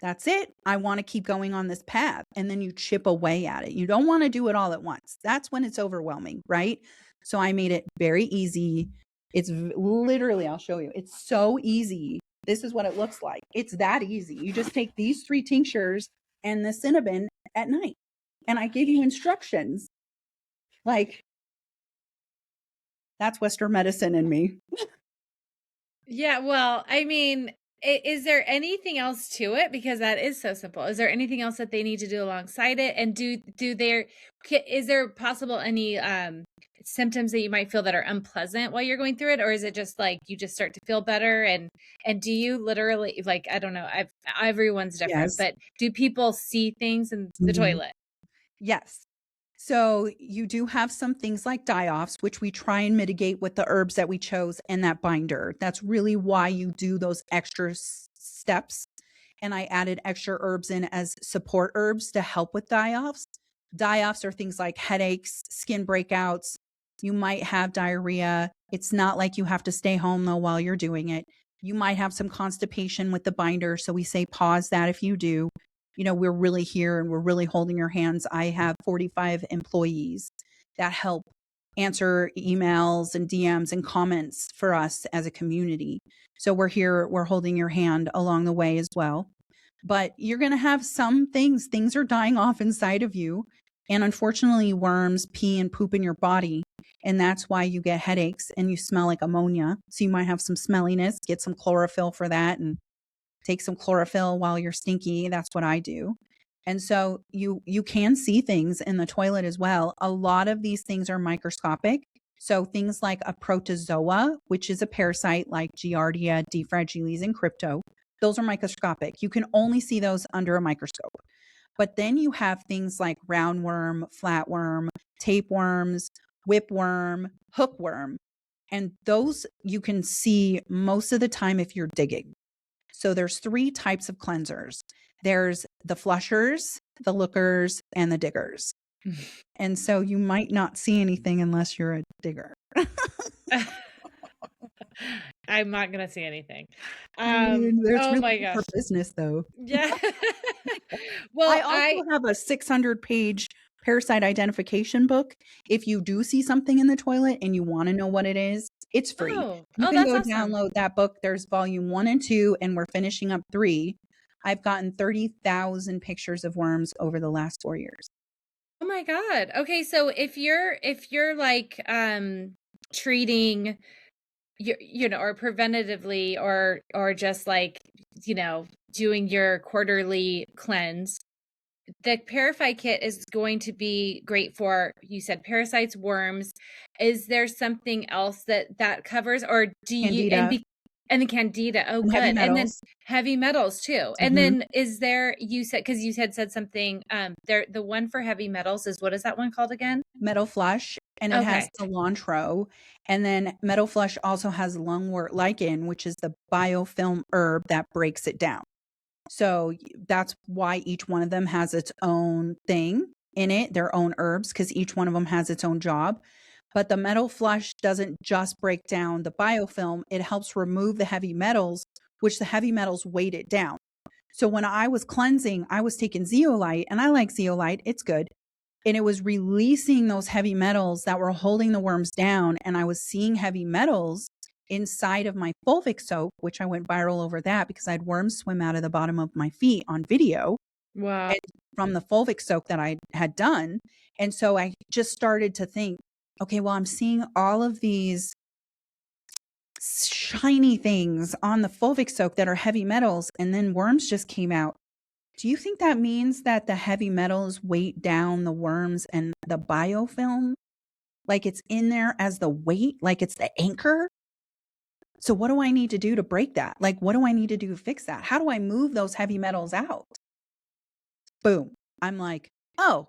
that's it. I want to keep going on this path. And then you chip away at it. You don't want to do it all at once. That's when it's overwhelming, right? So I made it very easy. It's literally, I'll show you. It's so easy. This is what it looks like. It's that easy. You just take these 3 tinctures and the cinnamon at night. And I give you instructions. Like, that's Western medicine in me. Yeah, well, I mean, is there anything else to it? Because that is so simple. Is there anything else that they need to do alongside it? And is there possible any symptoms that you might feel that are unpleasant while you're going through it, or is it just like you just start to feel better? And do you literally, like, I don't know, everyone's different, Yes. but do people see things in the Mhm. toilet? Yes. So you do have some things like die-offs, which we try and mitigate with the herbs that we chose and that binder. That's really why you do those extra steps. And I added extra herbs in as support herbs to help with die-offs. Die-offs are things like headaches, skin breakouts. You might have diarrhea. It's not like you have to stay home though while you're doing it. You might have some constipation with the binder. So we say pause that if you do. We're really here and we're really holding your hands. I have 45 employees that help answer emails and DMs and comments for us as a community. So we're here, we're holding your hand along the way as well. But you're going to have some things are dying off inside of you. And unfortunately, worms pee and poop in your body. And that's why you get headaches and you smell like ammonia. So you might have some smelliness, get some chlorophyll for that and take some chlorophyll while you're stinky. That's what I do. And so you can see things in the toilet as well. A lot of these things are microscopic. So things like a protozoa, which is a parasite like Giardia, D. fragilis, and crypto, those are microscopic. You can only see those under a microscope. But then you have things like roundworm, flatworm, tapeworms, whipworm, hookworm. And those you can see most of the time if you're digging. So there's 3 types of cleansers. There's the flushers, the lookers, and the diggers. And so you might not see anything unless you're a digger. I'm not gonna see anything. I mean, there's Oh really my good for gosh. business though. Yeah. I Well, also have a 600-page parasite identification book. If you do see something in the toilet and you want to know what it is, it's free. You oh, can that's go awesome. download that book. There's volume 1 and 2, and we're finishing up 3. I've gotten 30,000 pictures of worms over the last 4 years. Oh my God. Okay, so if you're like treating or preventatively or just like, doing your quarterly cleanse, the Parasite kit is going to be great for, you said parasites, worms. Is there something else that covers, or do you, Candida. And the candida. Oh, and heavy good. And then metals. heavy metals too. And Mhm. then is there, you said, because you had said something, there, the one for heavy metals is, what is that one called again? Meadow flush, and it has Okay. cilantro. And then meadow flush also has lungwort lichen, which is the biofilm herb that breaks it down. So that's why each one of them has its own thing in it, their own herbs, because each one of them has its own job. But the metal flush doesn't just break down the biofilm, it helps remove the heavy metals, which the heavy metals weight it down. So when I was cleansing, I was taking zeolite, and I like zeolite, it's good. And it was releasing those heavy metals that were holding the worms down. And I was seeing heavy metals inside of my fulvic soap, which I went viral over that because I had worms swim out of the bottom of my feet on video Wow. and from the fulvic soak that I had done. And so I just started to think, okay, well, I'm seeing all of these shiny things on the fulvic soak that are heavy metals, and then worms just came out. Do you think that means that the heavy metals weight down the worms and the biofilm? Like it's in there as the weight, like it's the anchor? So what do I need to do to break that? Like, what do I need to do to fix that? How do I move those heavy metals out? Boom. I'm like, oh,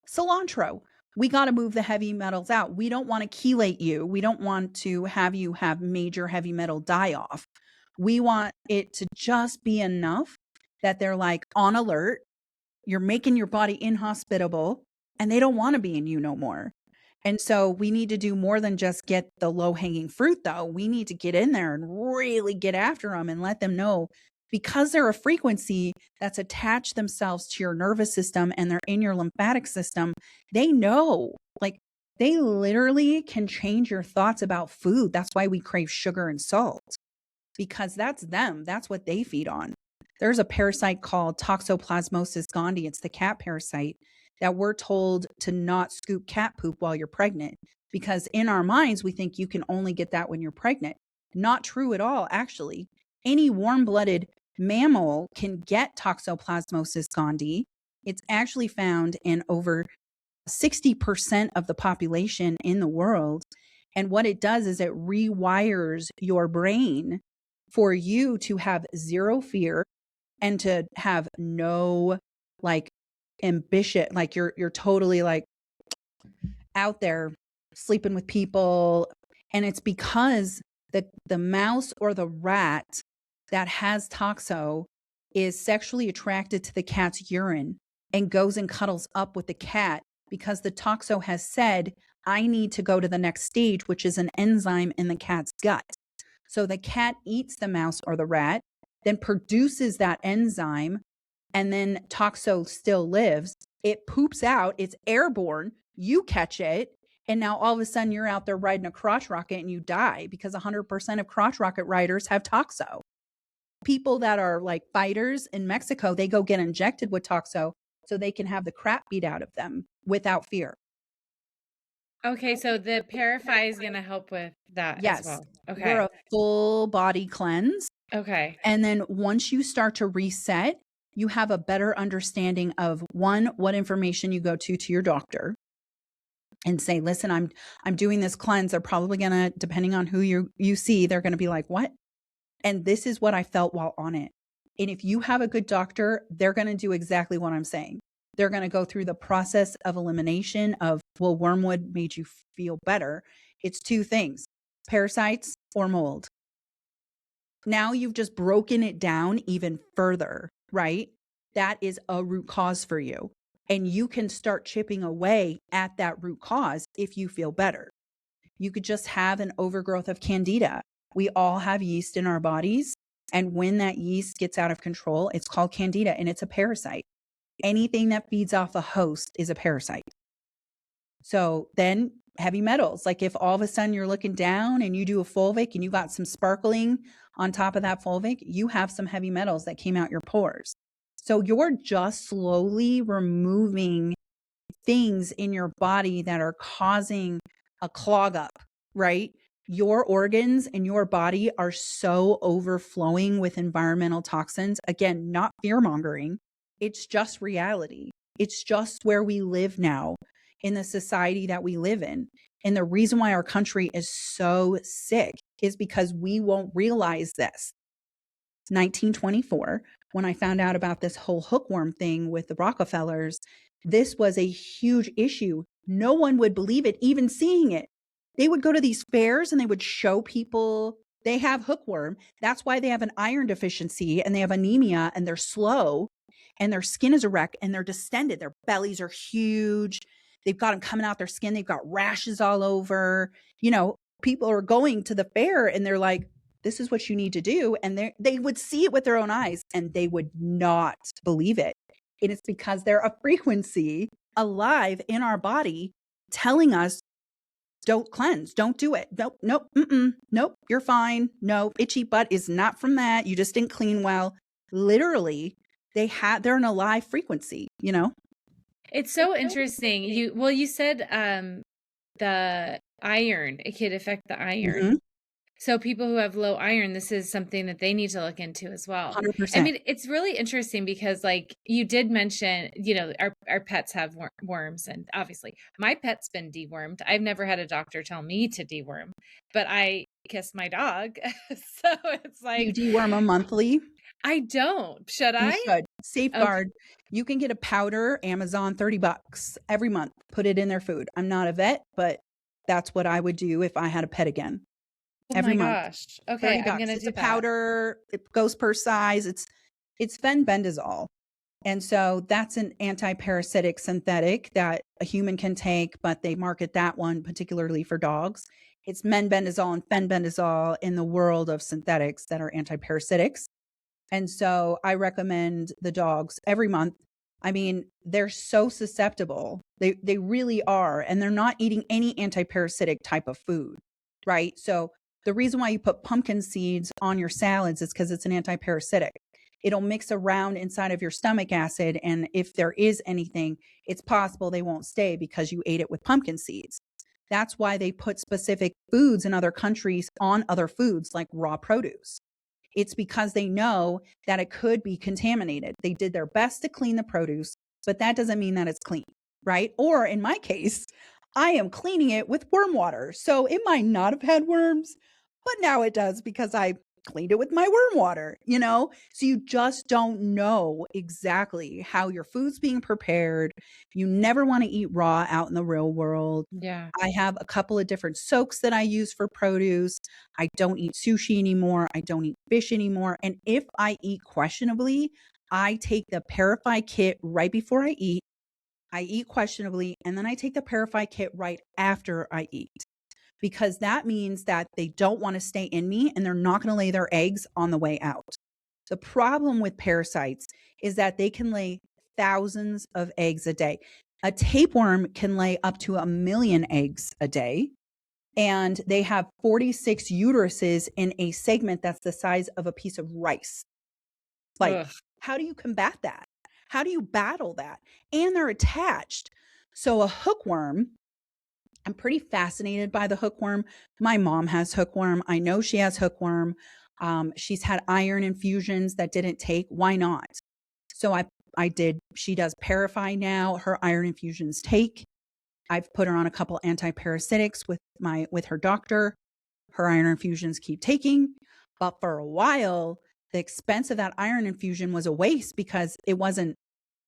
cilantro. We got to move the heavy metals out. We don't want to chelate you. We don't want to have you have major heavy metal die off. We want it to just be enough that they're like on alert. You're making your body inhospitable and they don't want to be in you no more. And so we need to do more than just get the low hanging fruit, though. We need to get in there and really get after them and let them know, because they're a frequency that's attached themselves to your nervous system and they're in your lymphatic system. They know, like, they literally can change your thoughts about food. That's why we crave sugar and salt, because that's them. That's what they feed on. There's a parasite called toxoplasmosis gondii. It's the cat parasite that we're told to not scoop cat poop while you're pregnant, because in our minds, we think you can only get that when you're pregnant. Not true at all, actually. Any warm blooded mammal can get toxoplasmosis gondii. It's actually found in over 60% of the population in the world. And what it does is it rewires your brain for you to have zero fear and to have no like ambition. Like you're totally like out there sleeping with people. And it's because the mouse or the rat that has toxo is sexually attracted to the cat's urine and goes and cuddles up with the cat because the toxo has said, I need to go to the next stage, which is an enzyme in the cat's gut. So the cat eats the mouse or the rat, then produces that enzyme, and then toxo still lives. It poops out, it's airborne, you catch it, and now all of a sudden you're out there riding a crotch rocket and you die because 100% of crotch rocket riders have toxo. People that are like fighters in Mexico, they go get injected with toxo so they can have the crap beat out of them without fear. Okay, so the Parafy is going to help with that as Yes, well. we're Okay. a full body cleanse. Okay. And then once you start to reset, you have a better understanding of one, what information you go to your doctor and say, listen, I'm doing this cleanse. They're probably gonna, depending on who you see, they're gonna be like, what? And this is what I felt while on it. And if you have a good doctor, they're gonna do exactly what I'm saying. They're gonna go through the process of elimination of, well, wormwood made you feel better. It's two things: parasites or mold. Now you've just broken it down even further, right? That is a root cause for you. And you can start chipping away at that root cause if you feel better. You could just have an overgrowth of candida. We all have yeast in our bodies. And when that yeast gets out of control, it's called candida and it's a parasite. Anything that feeds off a host is a parasite. So then heavy metals, like if all of a sudden you're looking down and you do a fulvic and you got some sparkling on top of that fulvic, you have some heavy metals that came out your pores. So you're just slowly removing things in your body that are causing a clog up, right? Your organs and your body are so overflowing with environmental toxins. Again, not fear mongering. It's just reality. It's just where we live now in the society that we live in. And the reason why our country is so sick is because we won't realize this. 1924, when I found out about this whole hookworm thing with the Rockefellers, this was a huge issue. No one would believe it, even seeing it. They would go to these fairs and they would show people they have hookworm. That's why they have an iron deficiency and they have anemia and they're slow and their skin is erect and they're distended. Their bellies are huge. They've got them coming out their skin. They've got rashes all over. You know, people are going to the fair and they're like, this is what you need to do. And they would see it with their own eyes and they would not believe it. And it's because they're a frequency alive in our body telling us, don't cleanse, don't do it. Nope, nope, nope, you're fine. No, itchy butt is not from that. You just didn't clean well. Literally, they're an alive frequency, you know? It's so interesting. You said the iron, it could affect the iron. Mm-hmm. So people who have low iron, this is something that they need to look into as well. 100%. I mean, it's really interesting because like you did mention, you know, our pets have worms, and obviously my pet's been dewormed. I've never had a doctor tell me to deworm, but I kiss my dog. So it's You like, deworm them monthly? I don't. Should You I? should. Okay. Safeguard. You can get a powder, Amazon, $30 every month. Put it in their food. I'm not a vet, but that's what I would do if I had a pet again. Oh Every my month. gosh. Okay, I'm $30. gonna It's do a that. powder. It goes per size. It's fenbendazole. And so that's an anti-parasitic synthetic that a human can take, but they market that one particularly for dogs. It's menbendazole and fenbendazole in the world of synthetics that are anti-parasitics. And so I recommend the dogs every month. I mean, they're so susceptible. They really are. And they're not eating any anti-parasitic type of food, right? So the reason why you put pumpkin seeds on your salads is because it's an anti-parasitic. It'll mix around inside of your stomach acid. And if there is anything, it's possible they won't stay because you ate it with pumpkin seeds. That's why they put specific foods in other countries on other foods like raw produce. It's because they know that it could be contaminated. They did their best to clean the produce, but that doesn't mean that it's clean, right? Or in my case, I am cleaning it with worm water. So it might not have had worms, but now it does because I cleaned it with my worm water, you know? So you just don't know exactly how your food's being prepared. You never want to eat raw out in the real world. Yeah. I have a couple of different soaks that I use for produce. I don't eat sushi anymore. I don't eat fish anymore. And if I eat questionably, I take the Parafy kit right before I eat. I eat questionably, and then I take the Parafy kit right after I eat because that means that they don't want to stay in me and they're not going to lay their eggs on the way out. The problem with parasites is that they can lay thousands of eggs a day. A tapeworm can lay up to 1,000,000 eggs a day, and they have 46 uteruses in a segment that's the size of a piece of rice. Like, Ugh. how do you combat that? How do you battle that? And they're attached. So a hookworm, I'm pretty fascinated by the hookworm. My mom has hookworm. I know she has hookworm. She's had iron infusions that didn't take. Why not? So I did. She does Parafy now. Her iron infusions take. I've put her on a couple anti-parasitics with her doctor. Her iron infusions keep taking. But for a while, the expense of that iron infusion was a waste because it wasn't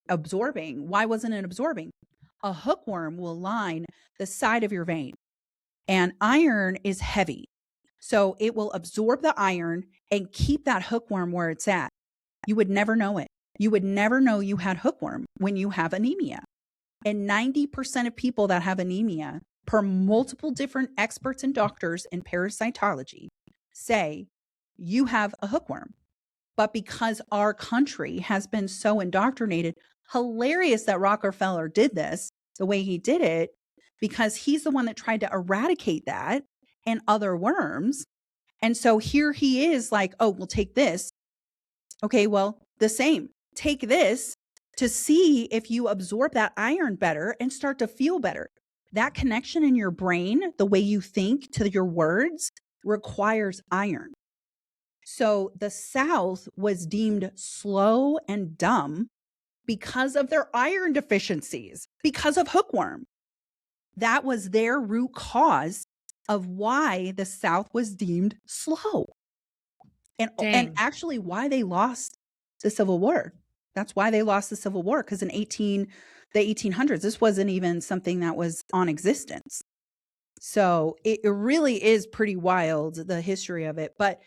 absorbing. Why wasn't it absorbing? A hookworm will line the side of your vein, and iron is heavy. So it will absorb the iron and keep that hookworm where it's at. You would never know it. You would never know you had hookworm when you have anemia. And 90% of people that have anemia, per multiple different experts and doctors in parasitology, say you have a hookworm. But because our country has been so indoctrinated, hilarious that Rockefeller did this the way he did it, because he's the one that tried to eradicate that and other worms. And so here he is like, oh, we'll take this. Okay, well, the same. Take this to see if you absorb that iron better and start to feel better. That connection in your brain, the way you think to your words, requires iron. So the South was deemed slow and dumb because of their iron deficiencies, because of hookworm. That was their root cause of why the South was deemed slow and Dang. actually why they lost the Civil War. That's why they lost the Civil War, because in the 1800s, this wasn't even something that was on existence. So it really is pretty wild, the history of it. But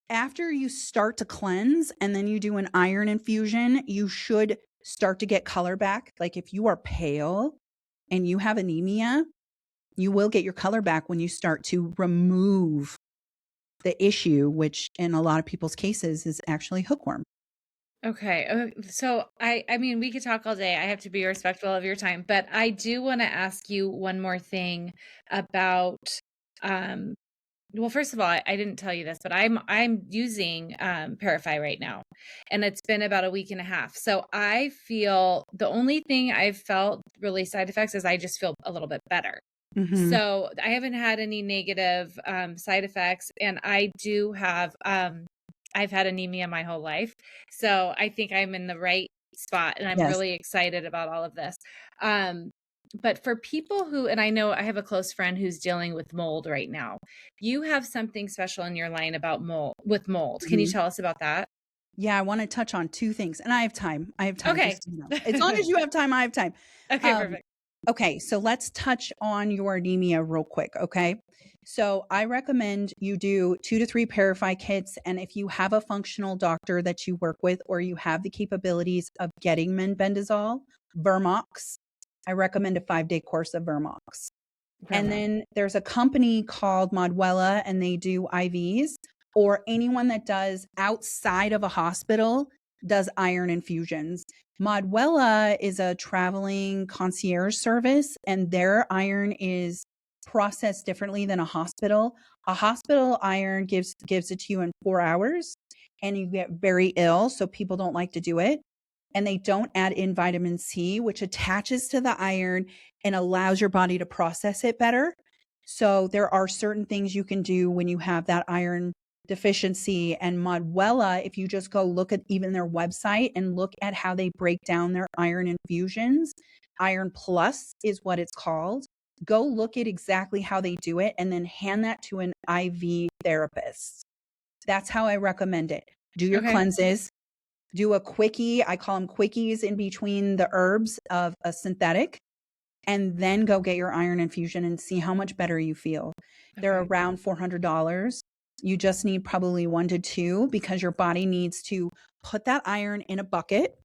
after you start to cleanse and then you do an iron infusion, you should start to get color back. Like if you are pale and you have anemia, you will get your color back when you start to remove the issue, which in a lot of people's cases is actually hookworm. Okay. So I mean, we could talk all day. I have to be respectful of your time, but I do want to ask you one more thing about um well, first of all, I didn't tell you this, but I'm using Parafy right now, and it's been about a week and a half. So I feel the only thing I've felt really side effects is I just feel a little bit better. Hmm. So I haven't had any negative side effects, and I do have I've had anemia my whole life, so I think I'm in the right spot, and I'm Yes. really excited about all of this. Um, but for people who, and I know I have a close friend who's dealing with mold right now. You have something special in your line about mold with mold. Can you Mhm. tell us about that? Yeah, I want to touch on two things, and I have time. I have time, Okay. just so you know. As long as you have time, I have time. Okay, Um, perfect. okay, so let's touch on your anemia real quick. Okay, so I recommend you do 2 to 3 Parafy kits, and if you have a functional doctor that you work with, or you have the capabilities of getting menbendazole, Vermox, I recommend a 5-day course of Vermox. And Vermont. then there's a company called Modwella, and they do IVs, or anyone that does outside of a hospital does iron infusions. Modwella is a traveling concierge service, and their iron is processed differently than a hospital. A hospital iron gives it to you in 4 hours, and you get very ill, so people don't like to do it. And they don't add in vitamin C, which attaches to the iron and allows your body to process it better. So there are certain things you can do when you have that iron deficiency. And Modwella, if you just go look at even their website and look at how they break down their iron infusions, Iron Plus is what it's called. Go look at exactly how they do it and then hand that to an IV therapist. That's how I recommend it. Do your Okay. cleanses, do a quickie. I call them quickies in between the herbs of a synthetic, and then go get your iron infusion and see how much better you feel. They're Okay. around $400. You just need probably 1 to 2 because your body needs to put that iron in a bucket.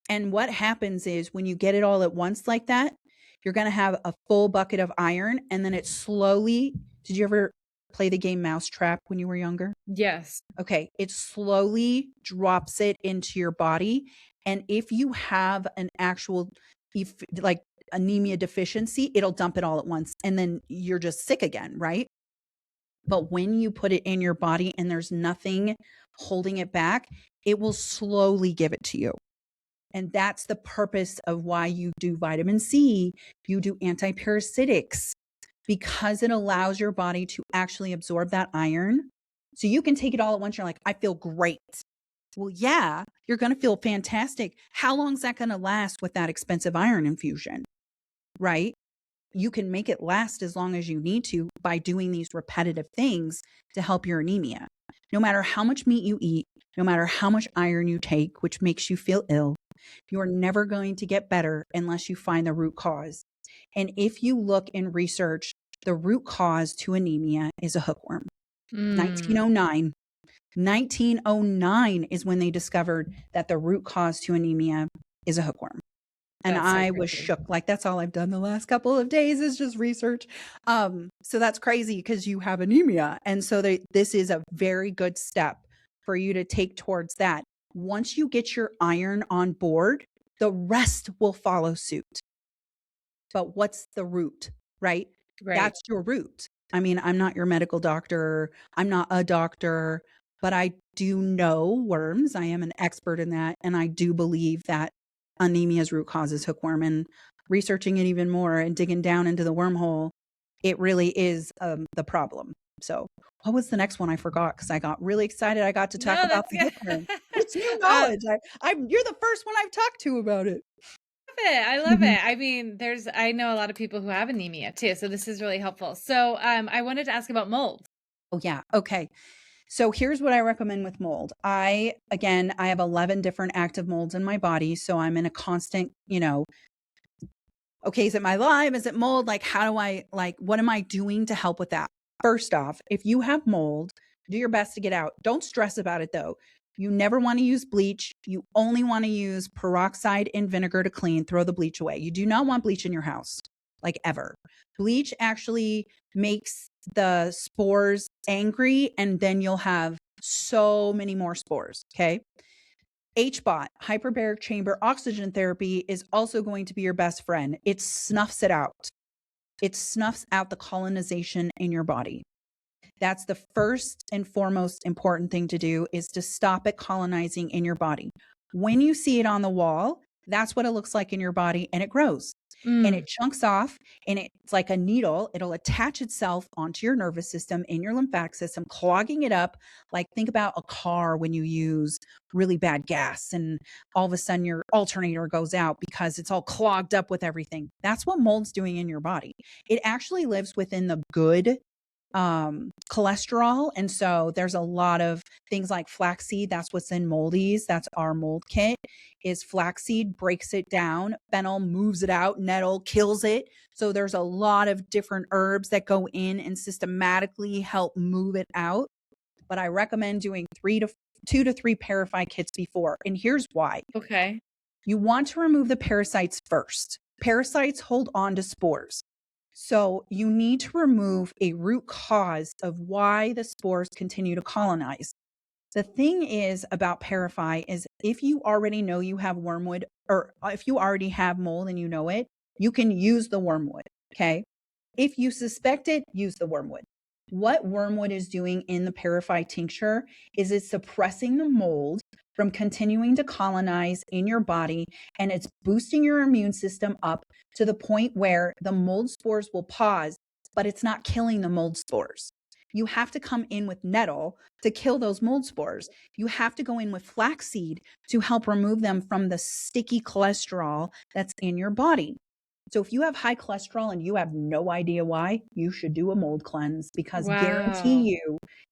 And what happens is when you get it all at once like that, you're going to have a full bucket of iron, and then it slowly, did you ever play the game Mousetrap when you were younger? Yes. Okay, it slowly drops it into your body. And if you have an actual, like anemia deficiency, it'll dump it all at once. And then you're just sick again, right? But when you put it in your body and there's nothing holding it back, it will slowly give it to you. And that's the purpose of why you do vitamin C, you do antiparasitics, because it allows your body to actually absorb that iron. So you can take it all at once. You're like, I feel great. Well, yeah, you're going to feel fantastic. How long is that going to last with that expensive iron infusion? Right? You can make it last as long as you need to by doing these repetitive things to help your anemia. No matter how much meat you eat, no matter how much iron you take, which makes you feel ill, you're never going to get better unless you find the root cause. And if you look in research, the root cause to anemia is a hookworm. Mm, 1909. 1909 is when they discovered that the root cause to anemia is a hookworm. And that's so I was crazy. shook. Like, that's all I've done the last couple of days is just research. So that's crazy because you have anemia. And so this is a very good step for you to take towards that. Once you get your iron on board, the rest will follow suit. But what's the root, right? Right. That's your root. I mean, I'm not your medical doctor. I'm not a doctor, but I do know worms. I am an expert in that. And I do believe that anemia's root cause is hookworm. And researching it even more and digging down into the wormhole, it really is the problem. So, what was the next one? I forgot because I got really excited. I got to talk No, about that's the good. hookworm. It's new um, knowledge. You're the first one I've talked to about it. it. I love Mhm. it. I mean, I know a lot of people who have anemia too, so this is really helpful. So, I wanted to ask about mold. Oh, yeah. Okay. So here's what I recommend with mold. I have 11 different active molds in my body. So I'm in a constant, okay, is it my Lyme? Is it mold? Like, what am I doing to help with that? First off, if you have mold, do your best to get out. Don't stress about it though. You never want to use bleach. You only want to use peroxide and vinegar to clean. Throw the bleach away. You do not want bleach in your house, like ever. Bleach actually makes the spores angry, and then you'll have so many more spores. Okay. HBOT, hyperbaric chamber oxygen therapy, is also going to be your best friend. It snuffs it out. It snuffs out the colonization in your body. That's the first and foremost important thing to do, is to stop it colonizing in your body. When you see it on the wall, that's what it looks like in your body, and it grows and Mm, it chunks off, and it's like a needle. It'll attach itself onto your nervous system, in your lymphatic system, clogging it up. Like, think about a car when you use really bad gas and all of a sudden your alternator goes out because it's all clogged up with everything. That's what mold's doing in your body. It actually lives within the good cholesterol. And so there's a lot of things like flaxseed. That's what's in moldies. That's our mold kit, is flaxseed breaks it down. Fennel moves it out. Nettle kills it. So there's a lot of different herbs that go in and systematically help move it out. But I recommend doing 2 to 3 Parafy kits before. And here's why. okay. You want to remove the parasites first. Parasites hold on to spores. So you need to remove a root cause of why the spores continue to colonize. The thing is about Parafy is, if you already know you have wormwood, or if you already have mold and you know it, you can use the wormwood. Okay. If you suspect it, use the wormwood. What wormwood is doing in the Parafy tincture is it's suppressing the mold from continuing to colonize in your body, and it's boosting your immune system up to the point where the mold spores will pause, but it's not killing the mold spores. You have to come in with nettle to kill those mold spores. You have to go in with flaxseed to help remove them from the sticky cholesterol that's in your body. So if you have high cholesterol and you have no idea why, you should do a mold cleanse, because Wow. guarantee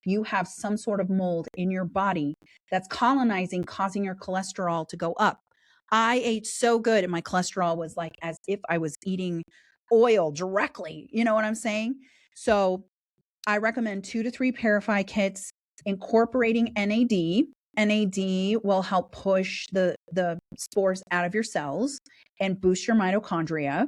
you have some sort of mold in your body that's colonizing, causing your cholesterol to go up. I ate so good and my cholesterol was like as if I was eating oil directly. You know what I'm saying? So I recommend 2 to 3 Parafy kits, incorporating NAD. NAD will help push the spores out of your cells and boost your mitochondria.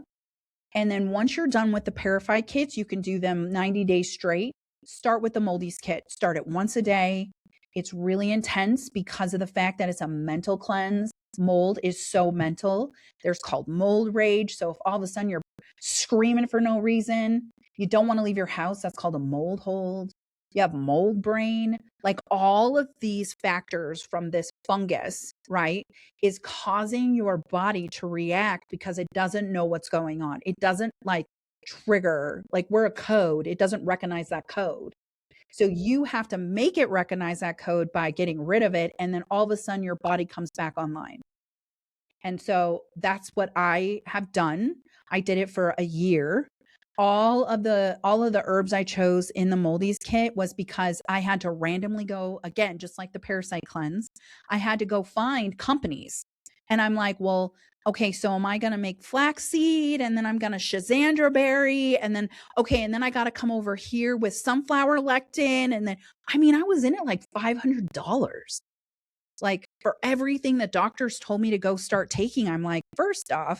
And then once you're done with the Parafy kits, you can do them 90 days straight. Start with the Moldies kit. Start it once a day. It's really intense because of the fact that it's a mental cleanse. Mold is so mental. There's called mold rage. So if all of a sudden you're screaming for no reason, you don't want to leave your house, that's called a mold hold. You have mold brain. Like, all of these factors from this fungus, right, is causing your body to react because it doesn't know what's going on. It doesn't like trigger, like we're a code, it doesn't recognize that code. So you have to make it recognize that code by getting rid of it. And then all of a sudden your body comes back online. And so that's what I have done. I did it for a year. All of the herbs I chose in the Moldies kit was because I had to randomly go, again, just like the parasite cleanse. I had to go find companies. And I'm like, well, okay, so am I going to make flaxseed, and then I'm going to Shazandra berry, and then okay, and then I got to come over here with sunflower lectin, and then I mean, I was in it like $500, like, for everything that doctors told me to go start taking. I'm like, first off,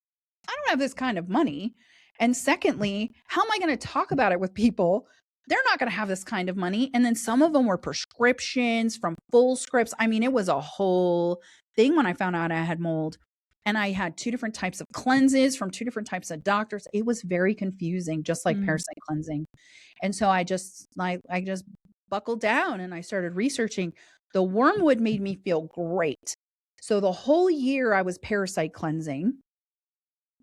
I don't have this kind of money. And secondly, how am I going to talk about it with people? They're not going to have this kind of money. And then some of them were prescriptions from full scripts. I mean, it was a whole thing when I found out I had mold. And I had 2 different types of cleanses from 2 different types of doctors. It was very confusing, just like Mm. parasite cleansing. And so I just buckled down and I started researching. The wormwood made me feel great. So the whole year I was parasite cleansing,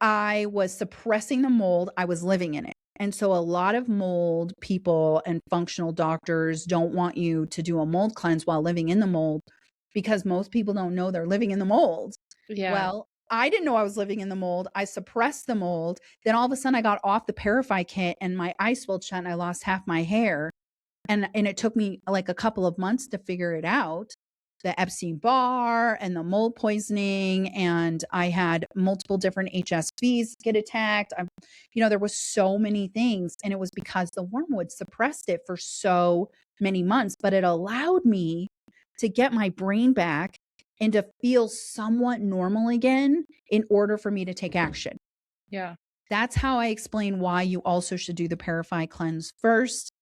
I was suppressing the mold, I was living in it. And so a lot of mold people and functional doctors don't want you to do a mold cleanse while living in the mold, because most people don't know they're living in the mold. Yeah. Well, I didn't know I was living in the mold. I suppressed the mold. Then all of a sudden I got off the Parafy kit and my eyes swelled shut and I lost half my hair. And it took me like a couple of months to figure it out. The Epstein-Barr and the mold poisoning, and I had multiple different HSVs get attacked. There was so many things, and it was because the wormwood suppressed it for so many months, but it allowed me to get my brain back and to feel somewhat normal again in order for me to take action. Yeah. That's how I explain why you also should do the Parafy cleanse first.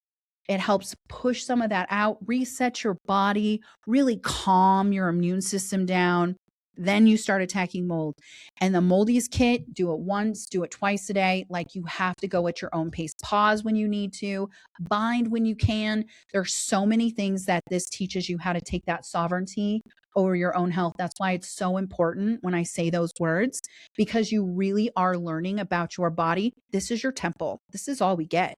It helps push some of that out, reset your body, really calm your immune system down. Then you start attacking mold. And the Moldies kit, do it once, do it twice a day. Like, you have to go at your own pace. Pause when you need to, bind when you can. There's so many things that this teaches you how to take that sovereignty over your own health. That's why it's so important when I say those words, because you really are learning about your body. This is your temple. This is all we get.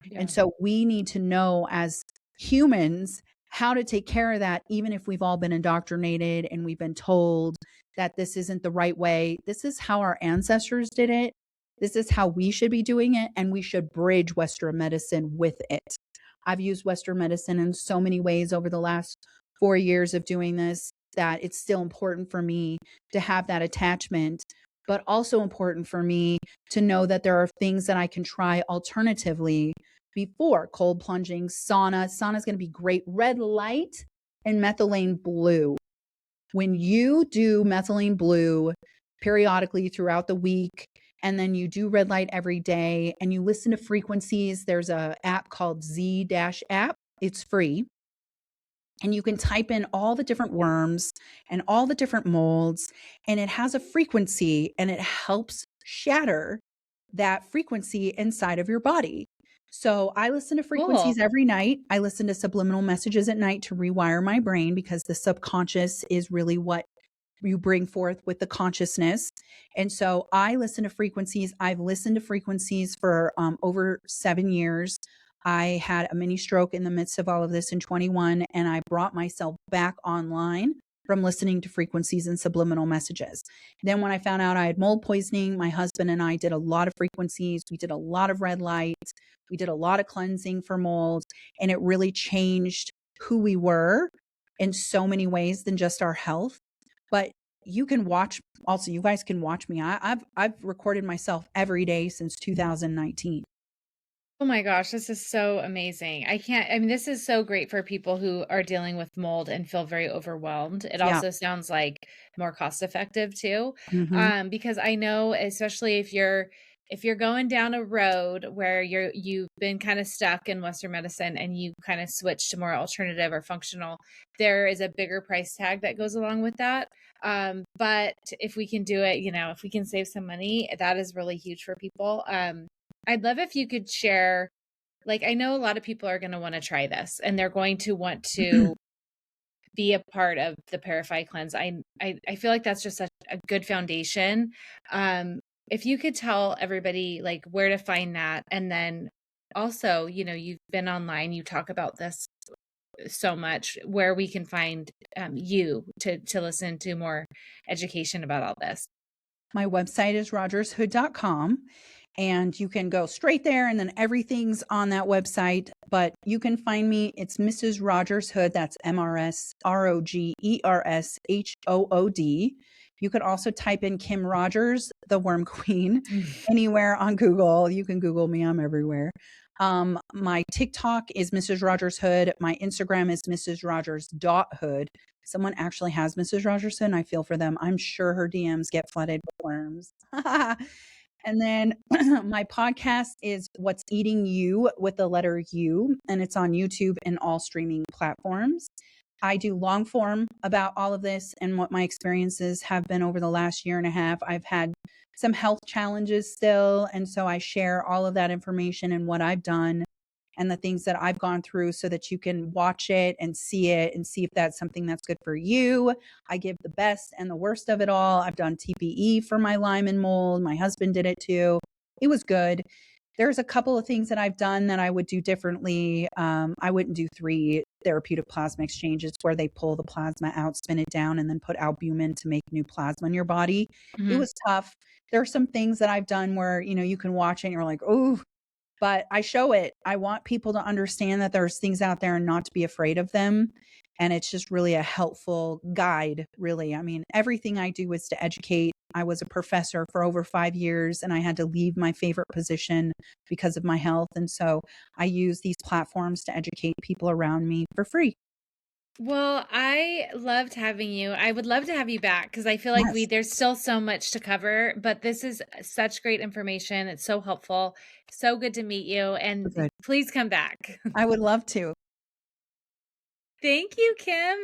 Yeah. And so we need to know as humans how to take care of that, even if we've all been indoctrinated and we've been told that this isn't the right way. This is how our ancestors did it. This is how we should be doing it. And we should bridge Western medicine with it. I've used Western medicine in so many ways over the last 4 years of doing this that it's still important for me to have that attachment, but also important for me to know that there are things that I can try alternatively before cold plunging, sauna. Sauna is going to be great. Red light and methylene blue. When you do methylene blue periodically throughout the week, and then you do red light every day, and you listen to frequencies, there's a app called Z-app. It's free. And you can type in all the different worms and all the different molds, and it has a frequency, and it helps shatter that frequency inside of your body. So I listen to frequencies Cool. every night. I listen to subliminal messages at night to rewire my brain, because the subconscious is really what you bring forth with the consciousness. And so I listen to frequencies. I've listened to frequencies for over 7 years. I had a mini stroke in the midst of all of this in 21, and I brought myself back online from listening to frequencies and subliminal messages. Then when I found out I had mold poisoning, my husband and I did a lot of frequencies. We did a lot of red light. We did a lot of cleansing for mold, and it really changed who we were in so many ways than just our health. But you can watch, also, you guys can watch me. I've recorded myself every day since 2019. Oh my gosh, this is so amazing. I mean, this is so great for people who are dealing with mold and feel very overwhelmed. It Yeah. also sounds like more cost effective too. Mm-hmm. Because I know, especially if you're going down a road where you've been kind of stuck in Western medicine and you kind of switch to more alternative or functional, there is a bigger price tag that goes along with that. But if we can do it, if we can save some money, that is really huge for people. I'd love if you could share, like, I know a lot of people are going to want to try this and they're going to want to be a part of the Parafy cleanse. I feel like that's just such a good foundation. If you could tell everybody like where to find that, and then also, you've been online, you talk about this so much, where we can find you to listen to more education about all this. My website is rogershood.com, and you can go straight there, and then everything's on that website. But you can find me. It's Mrs. Rogers Hood. That's MRSROGERSHOOD. You could also type in Kim Rogers, the Worm Queen, anywhere on Google. You can Google me. I'm everywhere. My TikTok is Mrs. Rogers Hood. My Instagram is Mrs. Rogers.hood. Someone actually has Mrs. Rogerson. And I feel for them. I'm sure her DMs get flooded with worms. And then my podcast is What's Eating You, with the letter U, and it's on YouTube and all streaming platforms. I do long form about all of this and what my experiences have been over the last year and a half. I've had some health challenges still, and so I share all of that information and what I've done and the things that I've gone through, so that you can watch it and see if that's something that's good for you. I give the best and the worst of it all. I've done TPE for my Lyme and mold. My husband did it too. It was good. there's a couple of things that I've done that I would do differently. I wouldn't do 3 therapeutic plasma exchanges where they pull the plasma out, spin it down, and then put albumin to make new plasma in your body. It Mhm. was tough. There are some things that I've done where, you can watch it and you're like, "Ooh," but I show it. I want people to understand that there's things out there and not to be afraid of them. And it's just really a helpful guide, really. I mean, everything I do is to educate. I was a professor for over 5 years and I had to leave my favorite position because of my health. And so I use these platforms to educate people around me for free. Well, I loved having you. I would love to have you back because I feel like Yes. there's still so much to cover, but this is such great information. It's so helpful. So good to meet you, and Good. please come back. I would love to. Thank you, Kim.